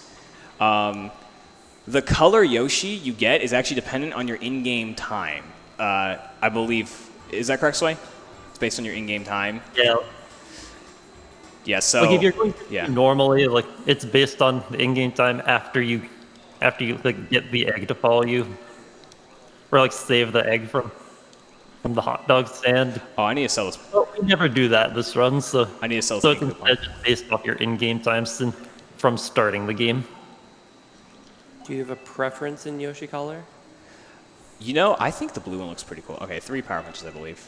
The color Yoshi you get is actually dependent on your in-game time. I believe. Is that correct, Sway? It's based on your in-game time? Yeah. Yeah, so... Like if you're going yeah. normally, like it's based on the in-game time after you like get the egg to follow you, or like save the egg from the hot dog stand. Oh, I need to sell this. Well, we never do that this run, so I need to sell so this it's instead just based off your in-game times from starting the game. Do you have a preference in Yoshi color? I think the blue one looks pretty cool. Okay, 3 power punches, I believe.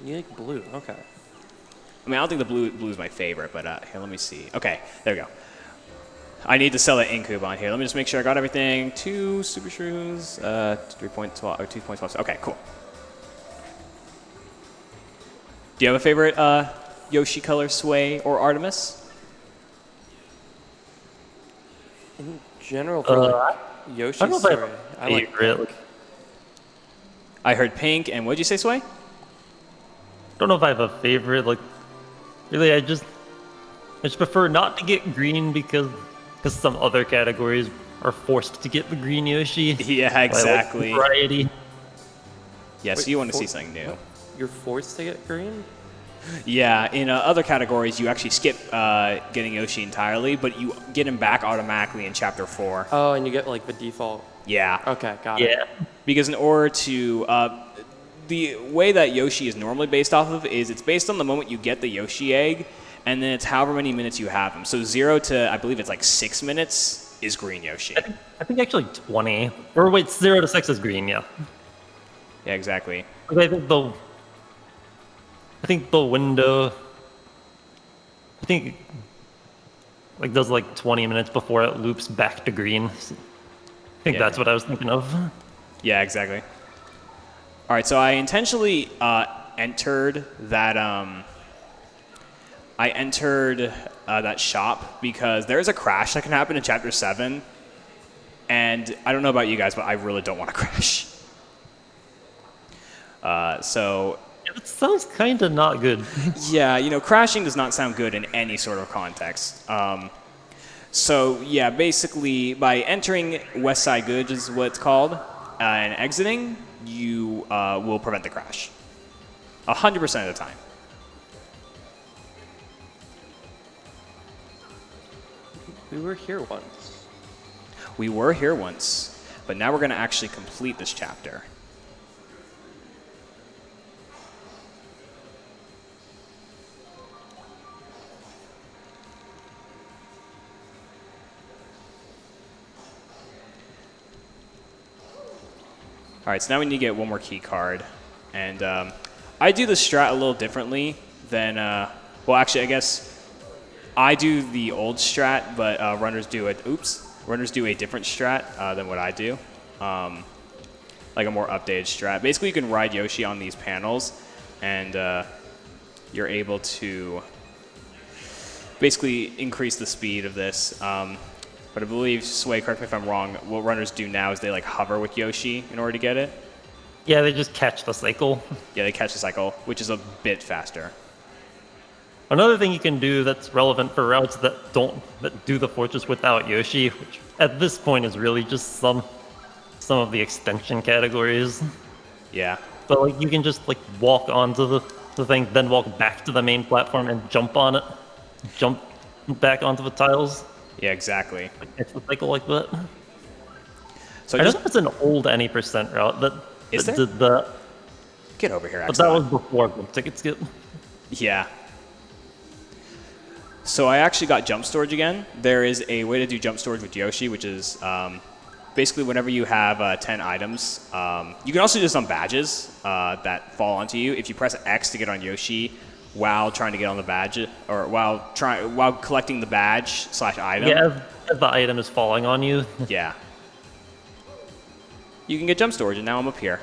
You like blue, okay. I mean, I don't think the blue is my favorite, but here, let me see. Okay, there we go. I need to sell that Incubon here. Let me just make sure I got everything. 2 super shrews, 3.12 or 2.12. Okay, cool. Do you have a favorite Yoshi color, Sway or Artemis? In general, for Yoshi, I don't know if I have a favorite. I heard pink, and what did you say, Sway? I don't know if I have a favorite. Like, really, I just prefer not to get green because some other categories are forced to get the green Yoshi. Yeah, exactly. Like variety. Yeah, so you want to see something new. You're forced to get green? Yeah, in other categories, you actually skip getting Yoshi entirely, but you get him back automatically in Chapter 4. Oh, and you get like the default. Yeah. Okay, got it. Yeah. Because in order to... the way that Yoshi is normally based off of is it's based on the moment you get the Yoshi egg, and then it's however many minutes you have him. So 0 to, I believe it's like 6 minutes is green Yoshi. I think actually 20. Or wait, 0 to 6 is green, yeah. Yeah, exactly. Like, I think the window, like does like 20 minutes before it loops back to green. I think that's what I was thinking of. Yeah, exactly. All right, so I intentionally entered that that shop because there's a crash that can happen in Chapter 7, and I don't know about you guys, but I really don't want to crash. So... It sounds kind of not good. Yeah, crashing does not sound good in any sort of context. So, yeah, basically, by entering West Side Goods is what it's called, and exiting, you will prevent the crash. 100% of the time. We were here once. We were here once, but now we're going to actually complete this chapter. All right, so now we need to get one more key card. And I do the strat a little differently than, well, actually, I guess I do the old strat, but runners do a different strat than what I do. Like a more updated strat. Basically, you can ride Yoshi on these panels, and you're able to basically increase the speed of this. But I believe, Sway, correct me if I'm wrong, what runners do now is they like hover with Yoshi in order to get it. Yeah, they just catch the cycle. Yeah, they catch the cycle, which is a bit faster. Another thing you can do that's relevant for routes that do the fortress without Yoshi, which at this point is really just some of the extension categories. Yeah. But like you can just like walk onto the thing, then walk back to the main platform and jump on it, jump back onto the tiles. Yeah, exactly. Like catch the cycle like that. So I don't know if it's an old any percent route that is there? did that. Get over here, But that was before the ticket skip. Yeah. So I actually got jump storage again. There is a way to do jump storage with Yoshi, which is basically whenever you have 10 items. You can also do this on badges that fall onto you. If you press X to get on Yoshi, while trying to get on the badge, or while collecting the badge / item. Yeah, as the item is falling on you. Yeah. You can get jump storage, and now I'm up here.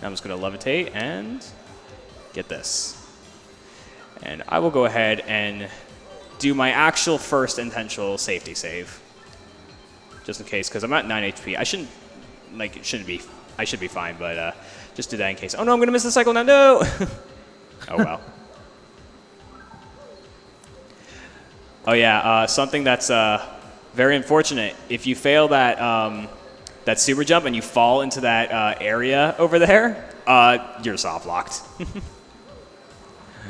I'm just going to levitate and get this. And I will go ahead and do my actual first intentional safety save. Just in case, because I'm at 9 HP. I shouldn't, like, I should be fine, but just do that in case. Oh no, I'm going to miss the cycle now, no! Oh well. Oh yeah, something that's very unfortunate. If you fail that, that super jump and you fall into that area over there, you're soft locked.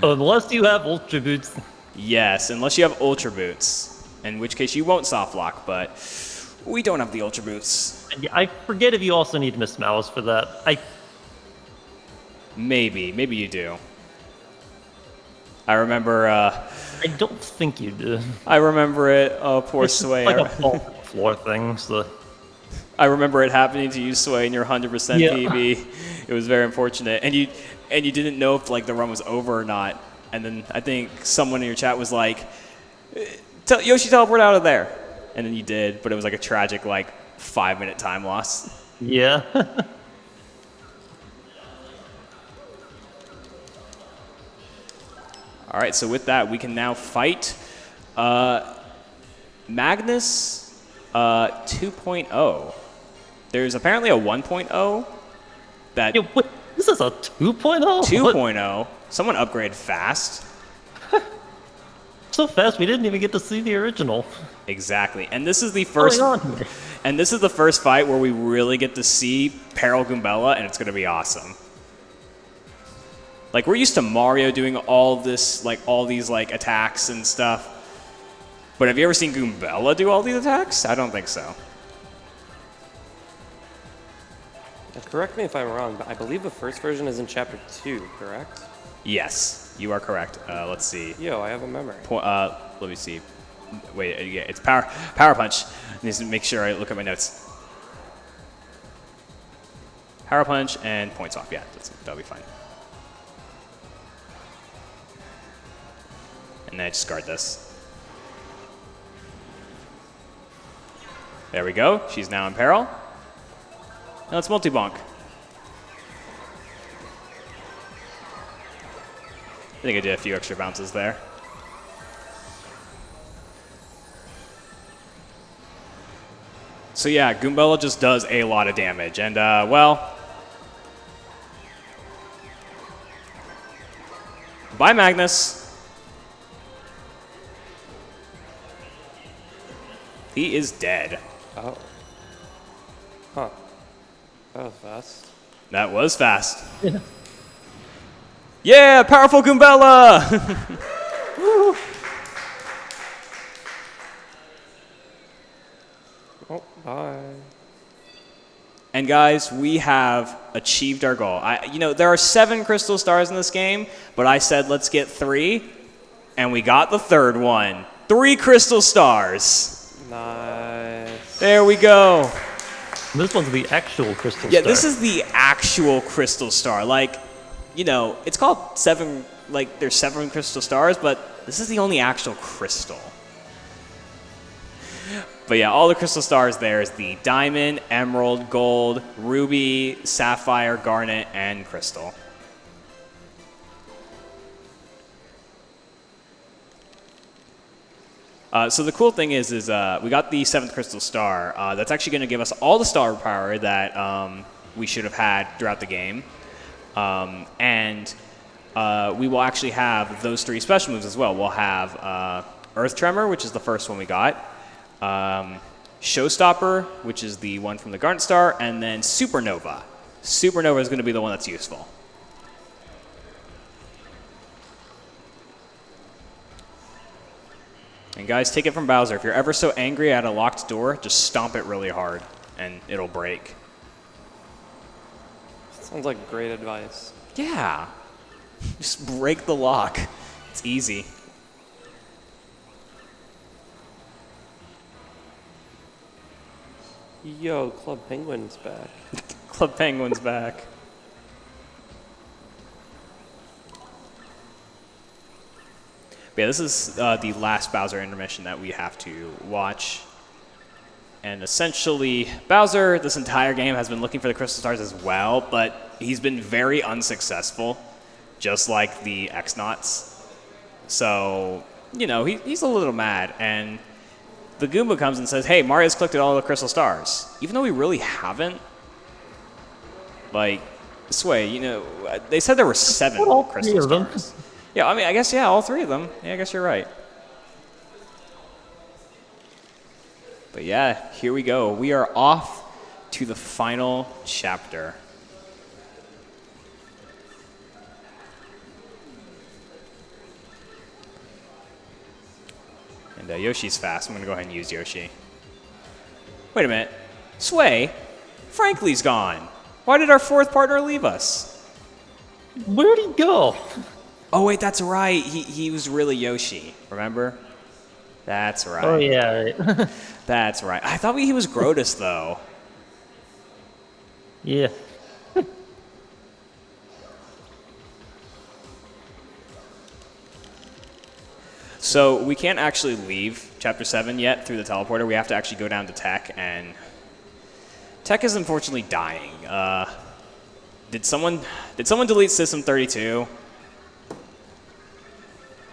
Unless you have Ultra Boots. Yes, unless you have Ultra Boots, in which case you won't soft lock, but we don't have the Ultra Boots. I forget if you also need Miss Mouse for that. Maybe you do. I remember. I don't think you do. I remember it. Oh, poor It's Sway. like a fall floor thing. So. I remember it happening to you, Sway, in your 100% PB. It was very unfortunate, and you didn't know if like the run was over or not. And then I think someone in your chat was like, "Yoshi, teleport out of there," and then you did, but it was like a tragic like 5-minute time loss. Yeah. All right, so with that, we can now fight Magnus 2.0. There's apparently a 1.0 that... Yeah, wait, this is a 2.0? 2.0? Someone upgraded fast. So fast, we didn't even get to see the original. Exactly, and this is the first... What's going on here? And this is the first fight where we really get to see Peril Goombella, and it's going to be awesome. Like, we're used to Mario doing all this, like, all these, like, attacks and stuff. But have you ever seen Goombella do all these attacks? I don't think so. Correct me if I'm wrong, but I believe the first version is in Chapter 2, correct? Yes, you are correct. Let's see. Yo, I have a memory. Let me see. Wait, yeah, it's Power Punch. I need to make sure I look at my notes. Power Punch and point swap. Yeah, that'll be fine. And then I just guard this. There we go. She's now in peril. Now let's multi-bonk. I think I did a few extra bounces there. So yeah, Goombella just does a lot of damage. And, well... Bye, Magnus. He is dead. Oh. Huh. That was fast. That was fast. Yeah, powerful Goombella! Oh, bye. And guys, we have achieved our goal. You know, there are 7 crystal stars in this game, but I said let's get 3, and we got the 3rd one. 3 crystal stars. Nice. There we go. This one's the actual crystal Yeah, star. this is the actual crystal star. Like, you know, it's called 7, like there's 7 crystal stars, but this is the only actual crystal. But yeah, all the crystal stars there is the diamond, emerald, gold, ruby, sapphire, garnet, and crystal. So the cool thing is we got the 7th crystal star. That's actually going to give us all the star power that we should have had throughout the game. And we will actually have those 3 special moves as well. We'll have Earth Tremor, which is the first one we got. Showstopper, which is the one from the Garnet Star, and then Supernova. Supernova is going to be the one that's useful. And guys, take it from Bowser. If you're ever so angry at a locked door, just stomp it really hard, and it'll break. Sounds like great advice. Yeah. Just break the lock. It's easy. Yo, Club Penguin's back. Club Penguin's back. Yeah, this is the last Bowser intermission that we have to watch. And essentially, Bowser, this entire game, has been looking for the Crystal Stars as well, but he's been very unsuccessful, just like the X-Nauts. So, you know, he's a little mad, and the Goomba comes and says, hey, Mario's collected all the Crystal Stars. Even though we really haven't. Like, Sway, you know, they said there were 7 all Crystal 3 of them. Stars. Yeah, I mean, I guess, yeah, all 3 of them. Yeah, I guess you're right. But yeah, here we go. We are off to the final chapter. And Yoshi's fast. I'm going to go ahead and use Yoshi. Wait a minute. Sway, Frankly's gone. Why did our 4th partner leave us? Where'd he go? Oh, wait, that's right. He was really Yoshi, remember? That's right. Oh, yeah, right. That's right. I thought he was Grodus, though. Yeah. So we can't actually leave Chapter 7 yet through the teleporter. We have to actually go down to Tech, and Tech is unfortunately dying. Did someone delete System 32?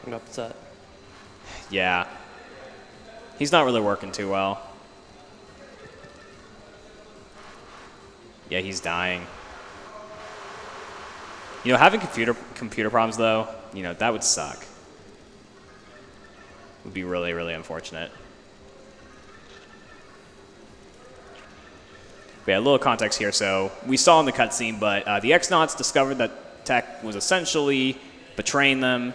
I'm upset. Yeah. He's not really working too well. Yeah, he's dying. You know, having computer problems, though, you know, that would suck. Would be really, really unfortunate. But yeah, a little context here. So we saw in the cutscene, but the X-Nauts discovered that Tech was essentially betraying them,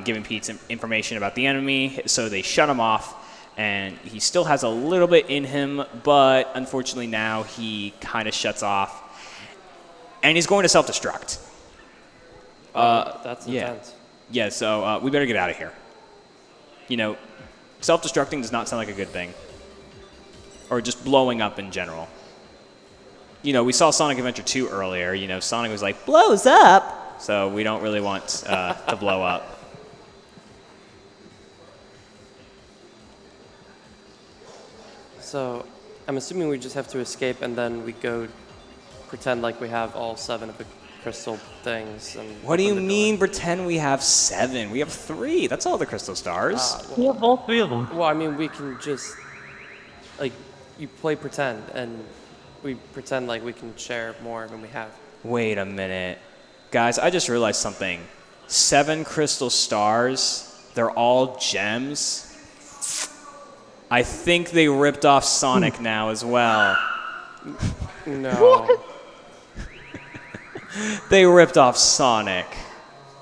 giving Pete some information about the enemy, so they shut him off. And he still has a little bit in him, but unfortunately now he kind of shuts off. And he's going to self-destruct. That's intense. Yeah, so we better get out of here. You know, self-destructing does not sound like a good thing. Or just blowing up in general. You know, we saw Sonic Adventure 2 earlier. You know, Sonic was like, blows up! So we don't really want to blow up. So I'm assuming we just have to escape and then we go pretend like we have all 7 of the crystal things. And What do you open the mean pretend we have 7? We have 3. That's all the Crystal Stars. We have all 3 of them. Well, I mean, we can just, like, you play pretend and we pretend like we can share more than we have. Wait a minute. Guys, I just realized something. 7 Crystal Stars. They're all gems. I think they ripped off Sonic now as well. No. They ripped off Sonic.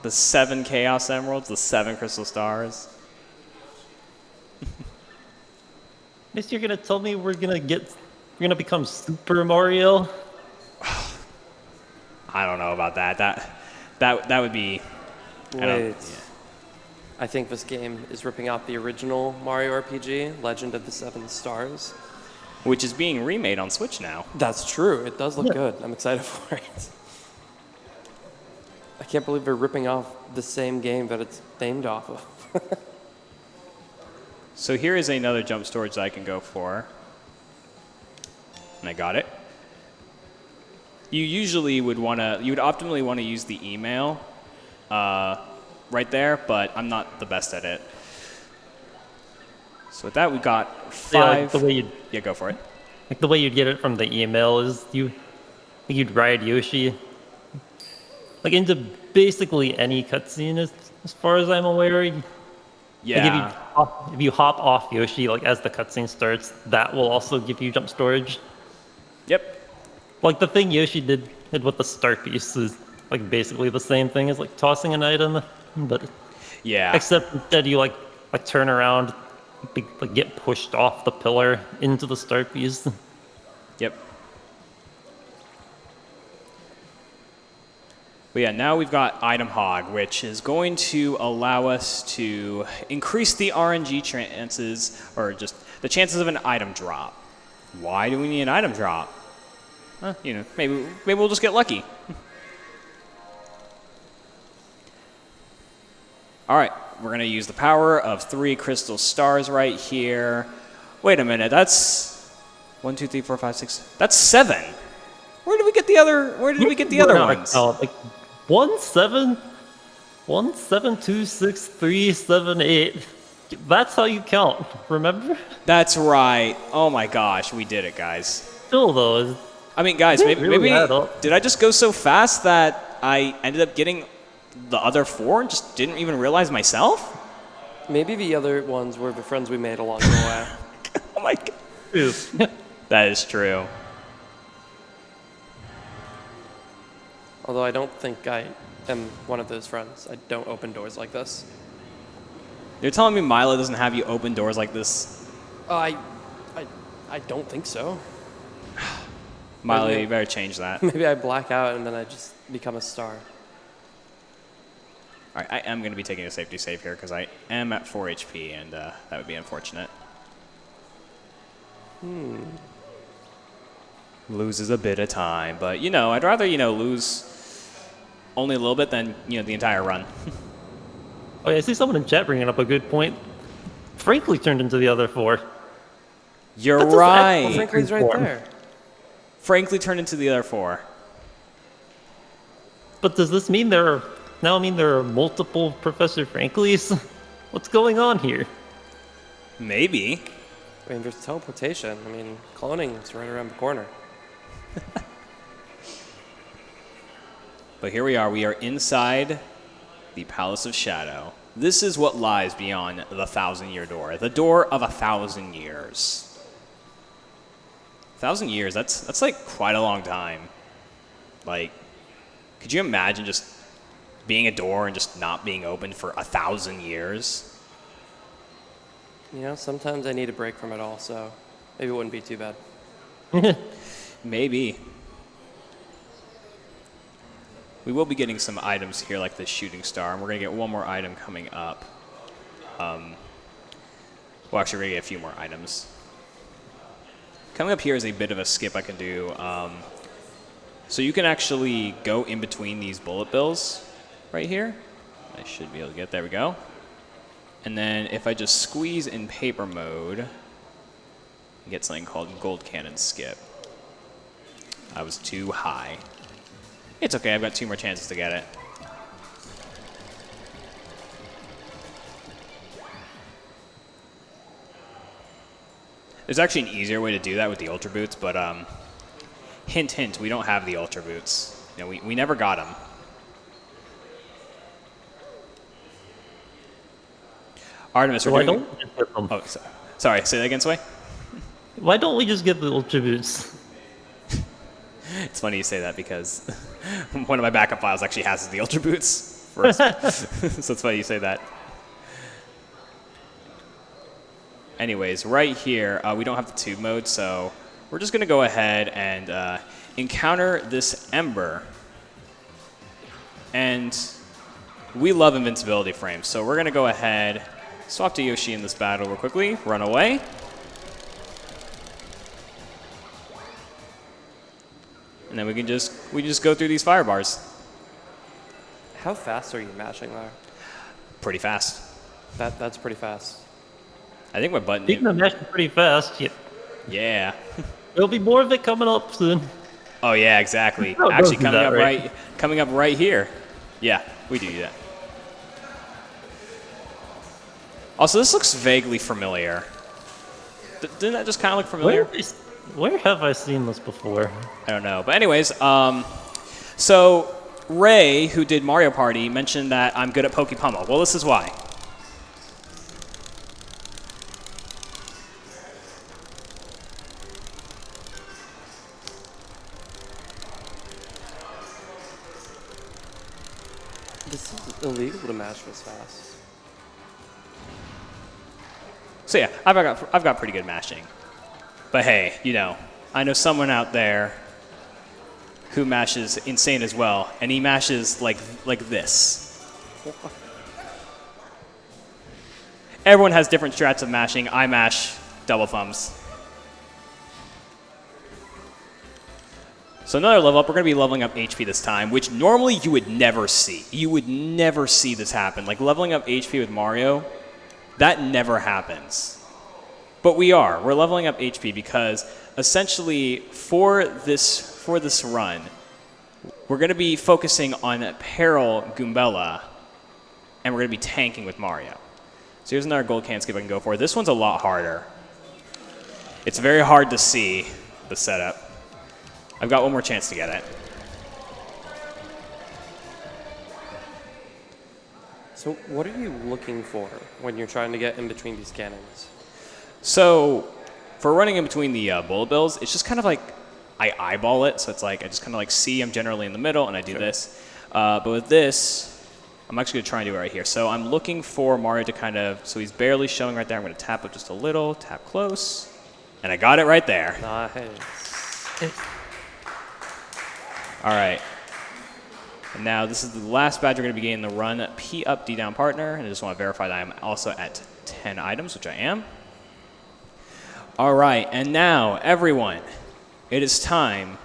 The 7 Chaos Emeralds, the 7 Crystal Stars. Guess you're gonna tell me we're gonna become Super Mario? I don't know about that. That would be. Wait. I think this game is ripping off the original Mario RPG, Legend of the 7 Stars. Which is being remade on Switch now. That's true. It does look good. I'm excited for it. I can't believe they're ripping off the same game that it's named off of. So here is another jump storage that I can go for. And I got it. You usually would optimally want to use the email right there, but I'm not the best at it. So with that, we got 5. Yeah, like the way yeah, go for it. like the way you'd get it from the email is you'd ride Yoshi like into basically any cutscene as far as I'm aware. Yeah. Like if you hop off Yoshi like as the cutscene starts, that will also give you jump storage. Yep. Like the thing Yoshi did with the star piece is like basically the same thing as like tossing an item, but Yeah. except instead you like turn around, like get pushed off the pillar into the star piece. Yep. But yeah, now we've got Item Hog, which is going to allow us to increase the RNG chances, or just the chances of an item drop. Why do we need an item drop? You know, maybe we'll just get lucky. All right. We're going to use the power of 3 crystal stars right here. Wait a minute, that's 1, 2, 3, 4, 5, 6. That's 7. Where did we get the other ones? Like 1, 7, 1, 7, 2, 6, 3, 7, 8. That's how you count, remember? That's right. Oh my gosh, we did it, guys. Still though, I mean, guys, maybe really add up. did I just go so fast that I ended up getting the other 4 and just didn't even realize myself? Maybe the other ones were the friends we made along the way. Oh my god. Dude. That is true. Although I don't think I am one of those friends. I don't open doors like this. You're telling me Milo doesn't have you open doors like this? I don't think so. Milo, Maybe- you better change that. Maybe I black out and then I just become a star. All right, I am going to be taking a safety save here because I am at 4 HP, and that would be unfortunate. Loses a bit of time, but, you know, I'd rather, you know, lose only a little bit than, you know, the entire run. Oh yeah, I see someone in chat bringing up a good point. Frankly turned into the other 4. You're That's just right. Well, Franklin's right Form. there. Frankly turned into the other 4. But does this mean there are multiple Professor Franklies? What's going on here? Maybe. I mean, there's teleportation. I mean, cloning is right around the corner. But here we are. We are inside the Palace of Shadow. This is what lies beyond the 1,000-year door. The door of 1,000 years. 1,000 years, that's like quite a long time. Like, could you imagine just being a door and just not being opened for 1,000 years? You know, sometimes I need a break from it all, so maybe it wouldn't be too bad. Maybe. We will be getting some items here like the shooting star, and we're going to get one more item coming up. Well, actually, we're going to get a few more items. Coming up here is a bit of a skip I can do. So you can actually go in between these bullet bills right here. I should be able to there we go. And then if I just squeeze in paper mode, I get something called gold cannon skip. I was too high. It's okay, I've got 2 more chances to get it. There's actually an easier way to do that with the Ultra Boots, but hint, hint, we don't have the Ultra Boots. You know, we never got them. Artemis, Why don't we just get them? Oh, sorry, say that again, Sway? Why don't we just get the Ultra Boots? It's funny you say that because one of my backup files actually has the Ultra Boots first. So it's funny you say that. Anyways, right here, we don't have the tube mode, so we're just going to go ahead and encounter this Ember. And we love invincibility frames, so we're going to go ahead, swap to Yoshi in this battle real quickly, run away. And then we just go through these fire bars. How fast are you mashing there? Pretty fast. That's pretty fast. I think my button. Speaking of mashing pretty fast, Yeah. there'll be more of it coming up soon. Oh yeah, exactly. Oh, it Actually, does do that, coming up right here. Yeah, we do that. Also, this looks vaguely familiar. Didn't that just kind of look familiar? Where have I seen this before? I don't know. But anyways, so Ray, who did Mario Party, mentioned that I'm good at Poke Pummel. Well, this is why. This is illegal to mash this fast. So yeah, I've got pretty good mashing. But hey, you know, I know someone out there who mashes insane as well, and he mashes like this. Everyone has different strats of mashing. I mash double thumbs. So another level up, we're going to be leveling up HP this time, which normally you would never see. You would never see this happen. Like leveling up HP with Mario, that never happens. But we are. We're leveling up HP because essentially for this run, we're going to be focusing on Peril Goombella, and we're going to be tanking with Mario. So here's another gold can skip I can go for. This one's a lot harder. It's very hard to see the setup. I've got one more chance to get it. So what are you looking for when you're trying to get in between these cannons? So for running in between the bullet bills, it's just kind of like I eyeball it. So it's like I just kind of like see I'm generally in the middle, and I do this. But with this, I'm actually going to try and do it right here. So I'm looking for Mario to kind of, so he's barely showing right there. I'm going to tap up just a little, tap close, and I got it right there. Nice. All right. And now this is the last badge we're going to be getting the run, P up, D down partner. And I just want to verify that I'm also at 10 items, which I am. All right, and now, everyone, it is time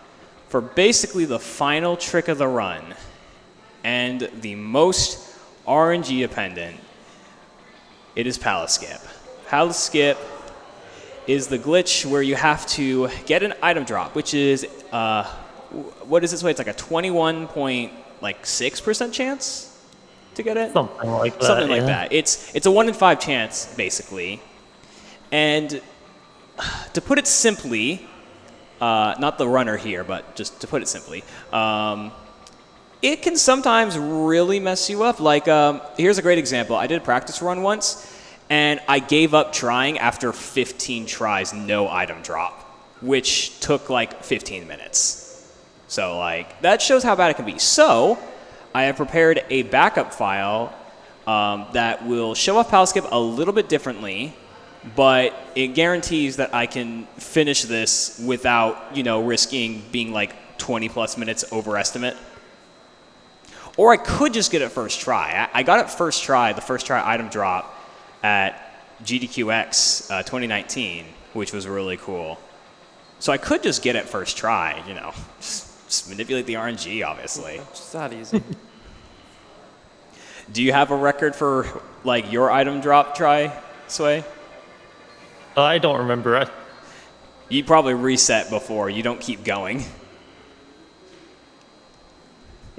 for basically the final trick of the run and the most RNG dependent. It is Palace Skip. Palace Skip is the glitch where you have to get an item drop, which is, what is this way? It's like a 21.6% chance to get it? Something like that. Something like that. It's a 1 in 5 chance, basically. And to put it simply, not the runner here, but just to put it simply, it can sometimes really mess you up. Like, here's a great example. I did a practice run once, and I gave up trying after 15 tries, no item drop, which took like 15 minutes. So, like, that shows how bad it can be. So, I have prepared a backup file that will show off Palace Skip a little bit differently, but it guarantees that I can finish this without, risking being like 20 plus minutes overestimate. Or I could just get it first try. I got it first try, the first try item drop at GDQX 2019, which was really cool. So I could just get it first try, just manipulate the RNG, obviously. It's not easy. Do you have a record for like your item drop try, Sway? I don't remember. You probably reset before. You don't keep going.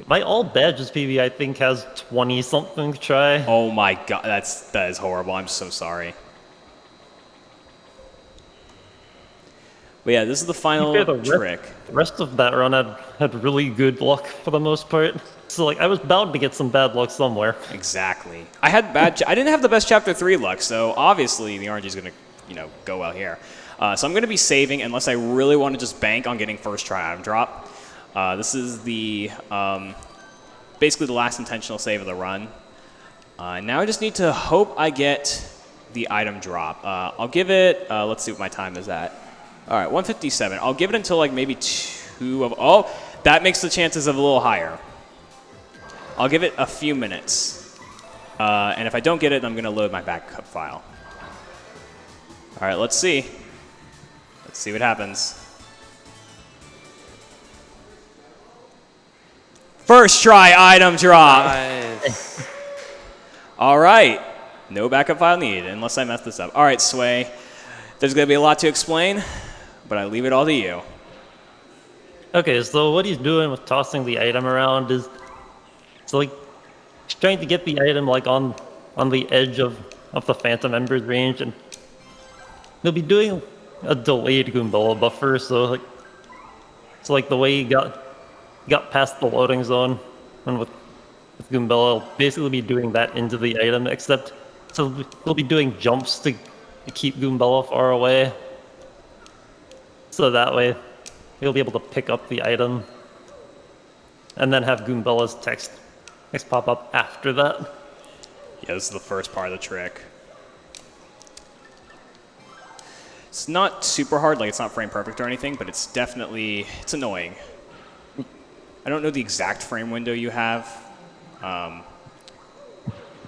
My all badges PB, I think, has 20-something to try. Oh my god, that is horrible. I'm so sorry. But yeah, this is the final trick. The rest of that run had really good luck for the most part. So like I was bound to get some bad luck somewhere. Exactly. I didn't have the best Chapter 3 luck, so obviously the RNG is going to go well here. So I'm going to be saving unless I really want to just bank on getting first try item drop. This is the basically the last intentional save of the run. Now I just need to hope I get the item drop. I'll give it, let's see what my time is at. All right, 157. I'll give it until like maybe oh, that makes the chances of a little higher. I'll give it a few minutes. And if I don't get it, I'm going to load my backup file. All right, let's see. Let's see what happens. First try item drop. Nice. All right. No backup file needed, unless I mess this up. All right, Sway. There's going to be a lot to explain, but I leave it all to you. Okay, so what he's doing with tossing the item around is, like, he's trying to get the item like on the edge of the Phantom Ember's range, and he'll be doing a delayed Goombella buffer, so like the way he got past the loading zone, and with Goombella, he'll basically be doing that into the item, except so he'll be doing jumps to keep Goombella far away, so that way he'll be able to pick up the item, and then have Goombella's text pop up after that. Yeah, this is the first part of the trick. It's not super hard, like it's not frame perfect or anything, but it's annoying. I don't know the exact frame window you have. You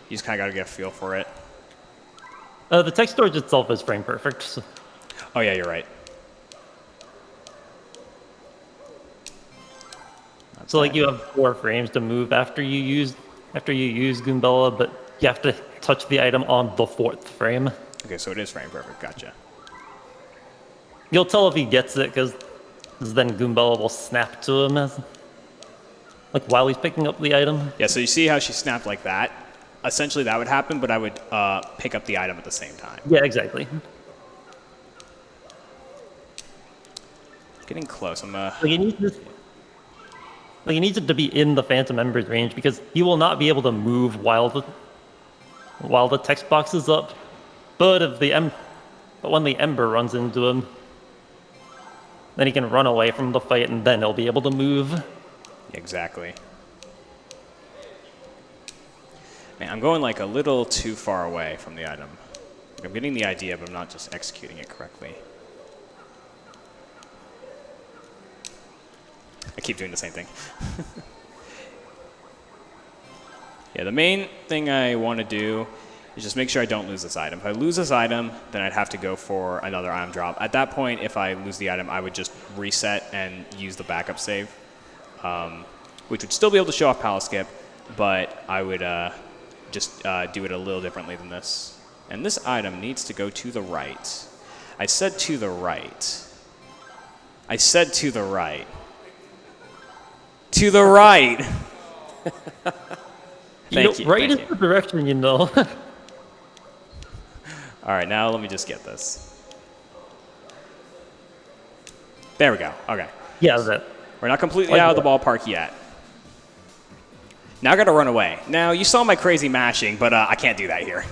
just kind of got to get a feel for it. The text storage itself is frame perfect. So. Oh yeah, you're right. So like you have 4 frames to move after you use Goombella, but you have to touch the item on the 4th frame. Okay, so it is frame perfect. Gotcha. You'll tell if he gets it because then Goombella will snap to him like while he's picking up the item. Yeah, so you see how she snapped like that? Essentially that would happen, but I would pick up the item at the same time. Yeah, exactly. Getting close. Like he needs it to be in the Phantom Ember's range because he will not be able to move while the text box is up. But when the Ember runs into him, then he can run away from the fight and then he'll be able to move. Exactly. Man, I'm going like a little too far away from the item. I'm getting the idea, but I'm not just executing it correctly. I keep doing the same thing. Yeah, the main thing I want to do is just make sure I don't lose this item. If I lose this item, then I'd have to go for another item drop. At that point, if I lose the item, I would just reset and use the backup save, which would still be able to show off Palace Skip, but I would just do it a little differently than this. And this item needs to go to the right. I said to the right. I said to the right. To the right. Thank you. Right Thank is you. the direction you know. All right, now let me just get this. There we go. Okay. Yeah, that. We're not completely out of the ballpark yet. Now I got to run away. Now, you saw my crazy mashing, but I can't do that here.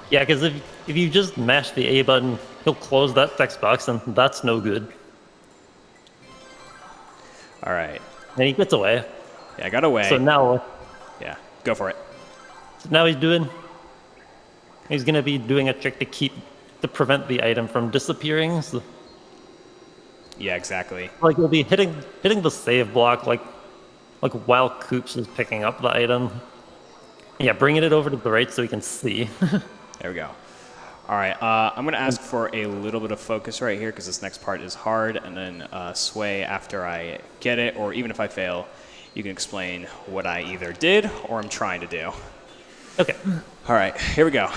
Yeah, because if you just mash the A button, he'll close that text box, and that's no good. All right. And he gets away. Yeah, I got away. So now, Yeah, go for it. He's gonna be doing a trick to prevent the item from disappearing. So, Yeah, exactly. like he'll be hitting the save block like while Koops is picking up the item. Yeah, bringing it over to the right so he can see. There we go. All right, I'm going to ask for a little bit of focus right here because this next part is hard, and then sway after I get it, or even if I fail, you can explain what I either did or I'm trying to do. Okay. All right, here we go.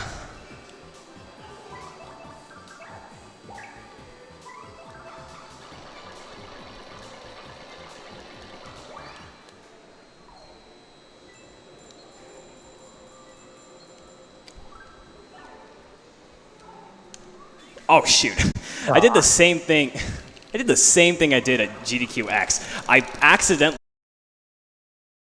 Oh, shoot. I did the same thing. I did the same thing I did at GDQX. I accidentally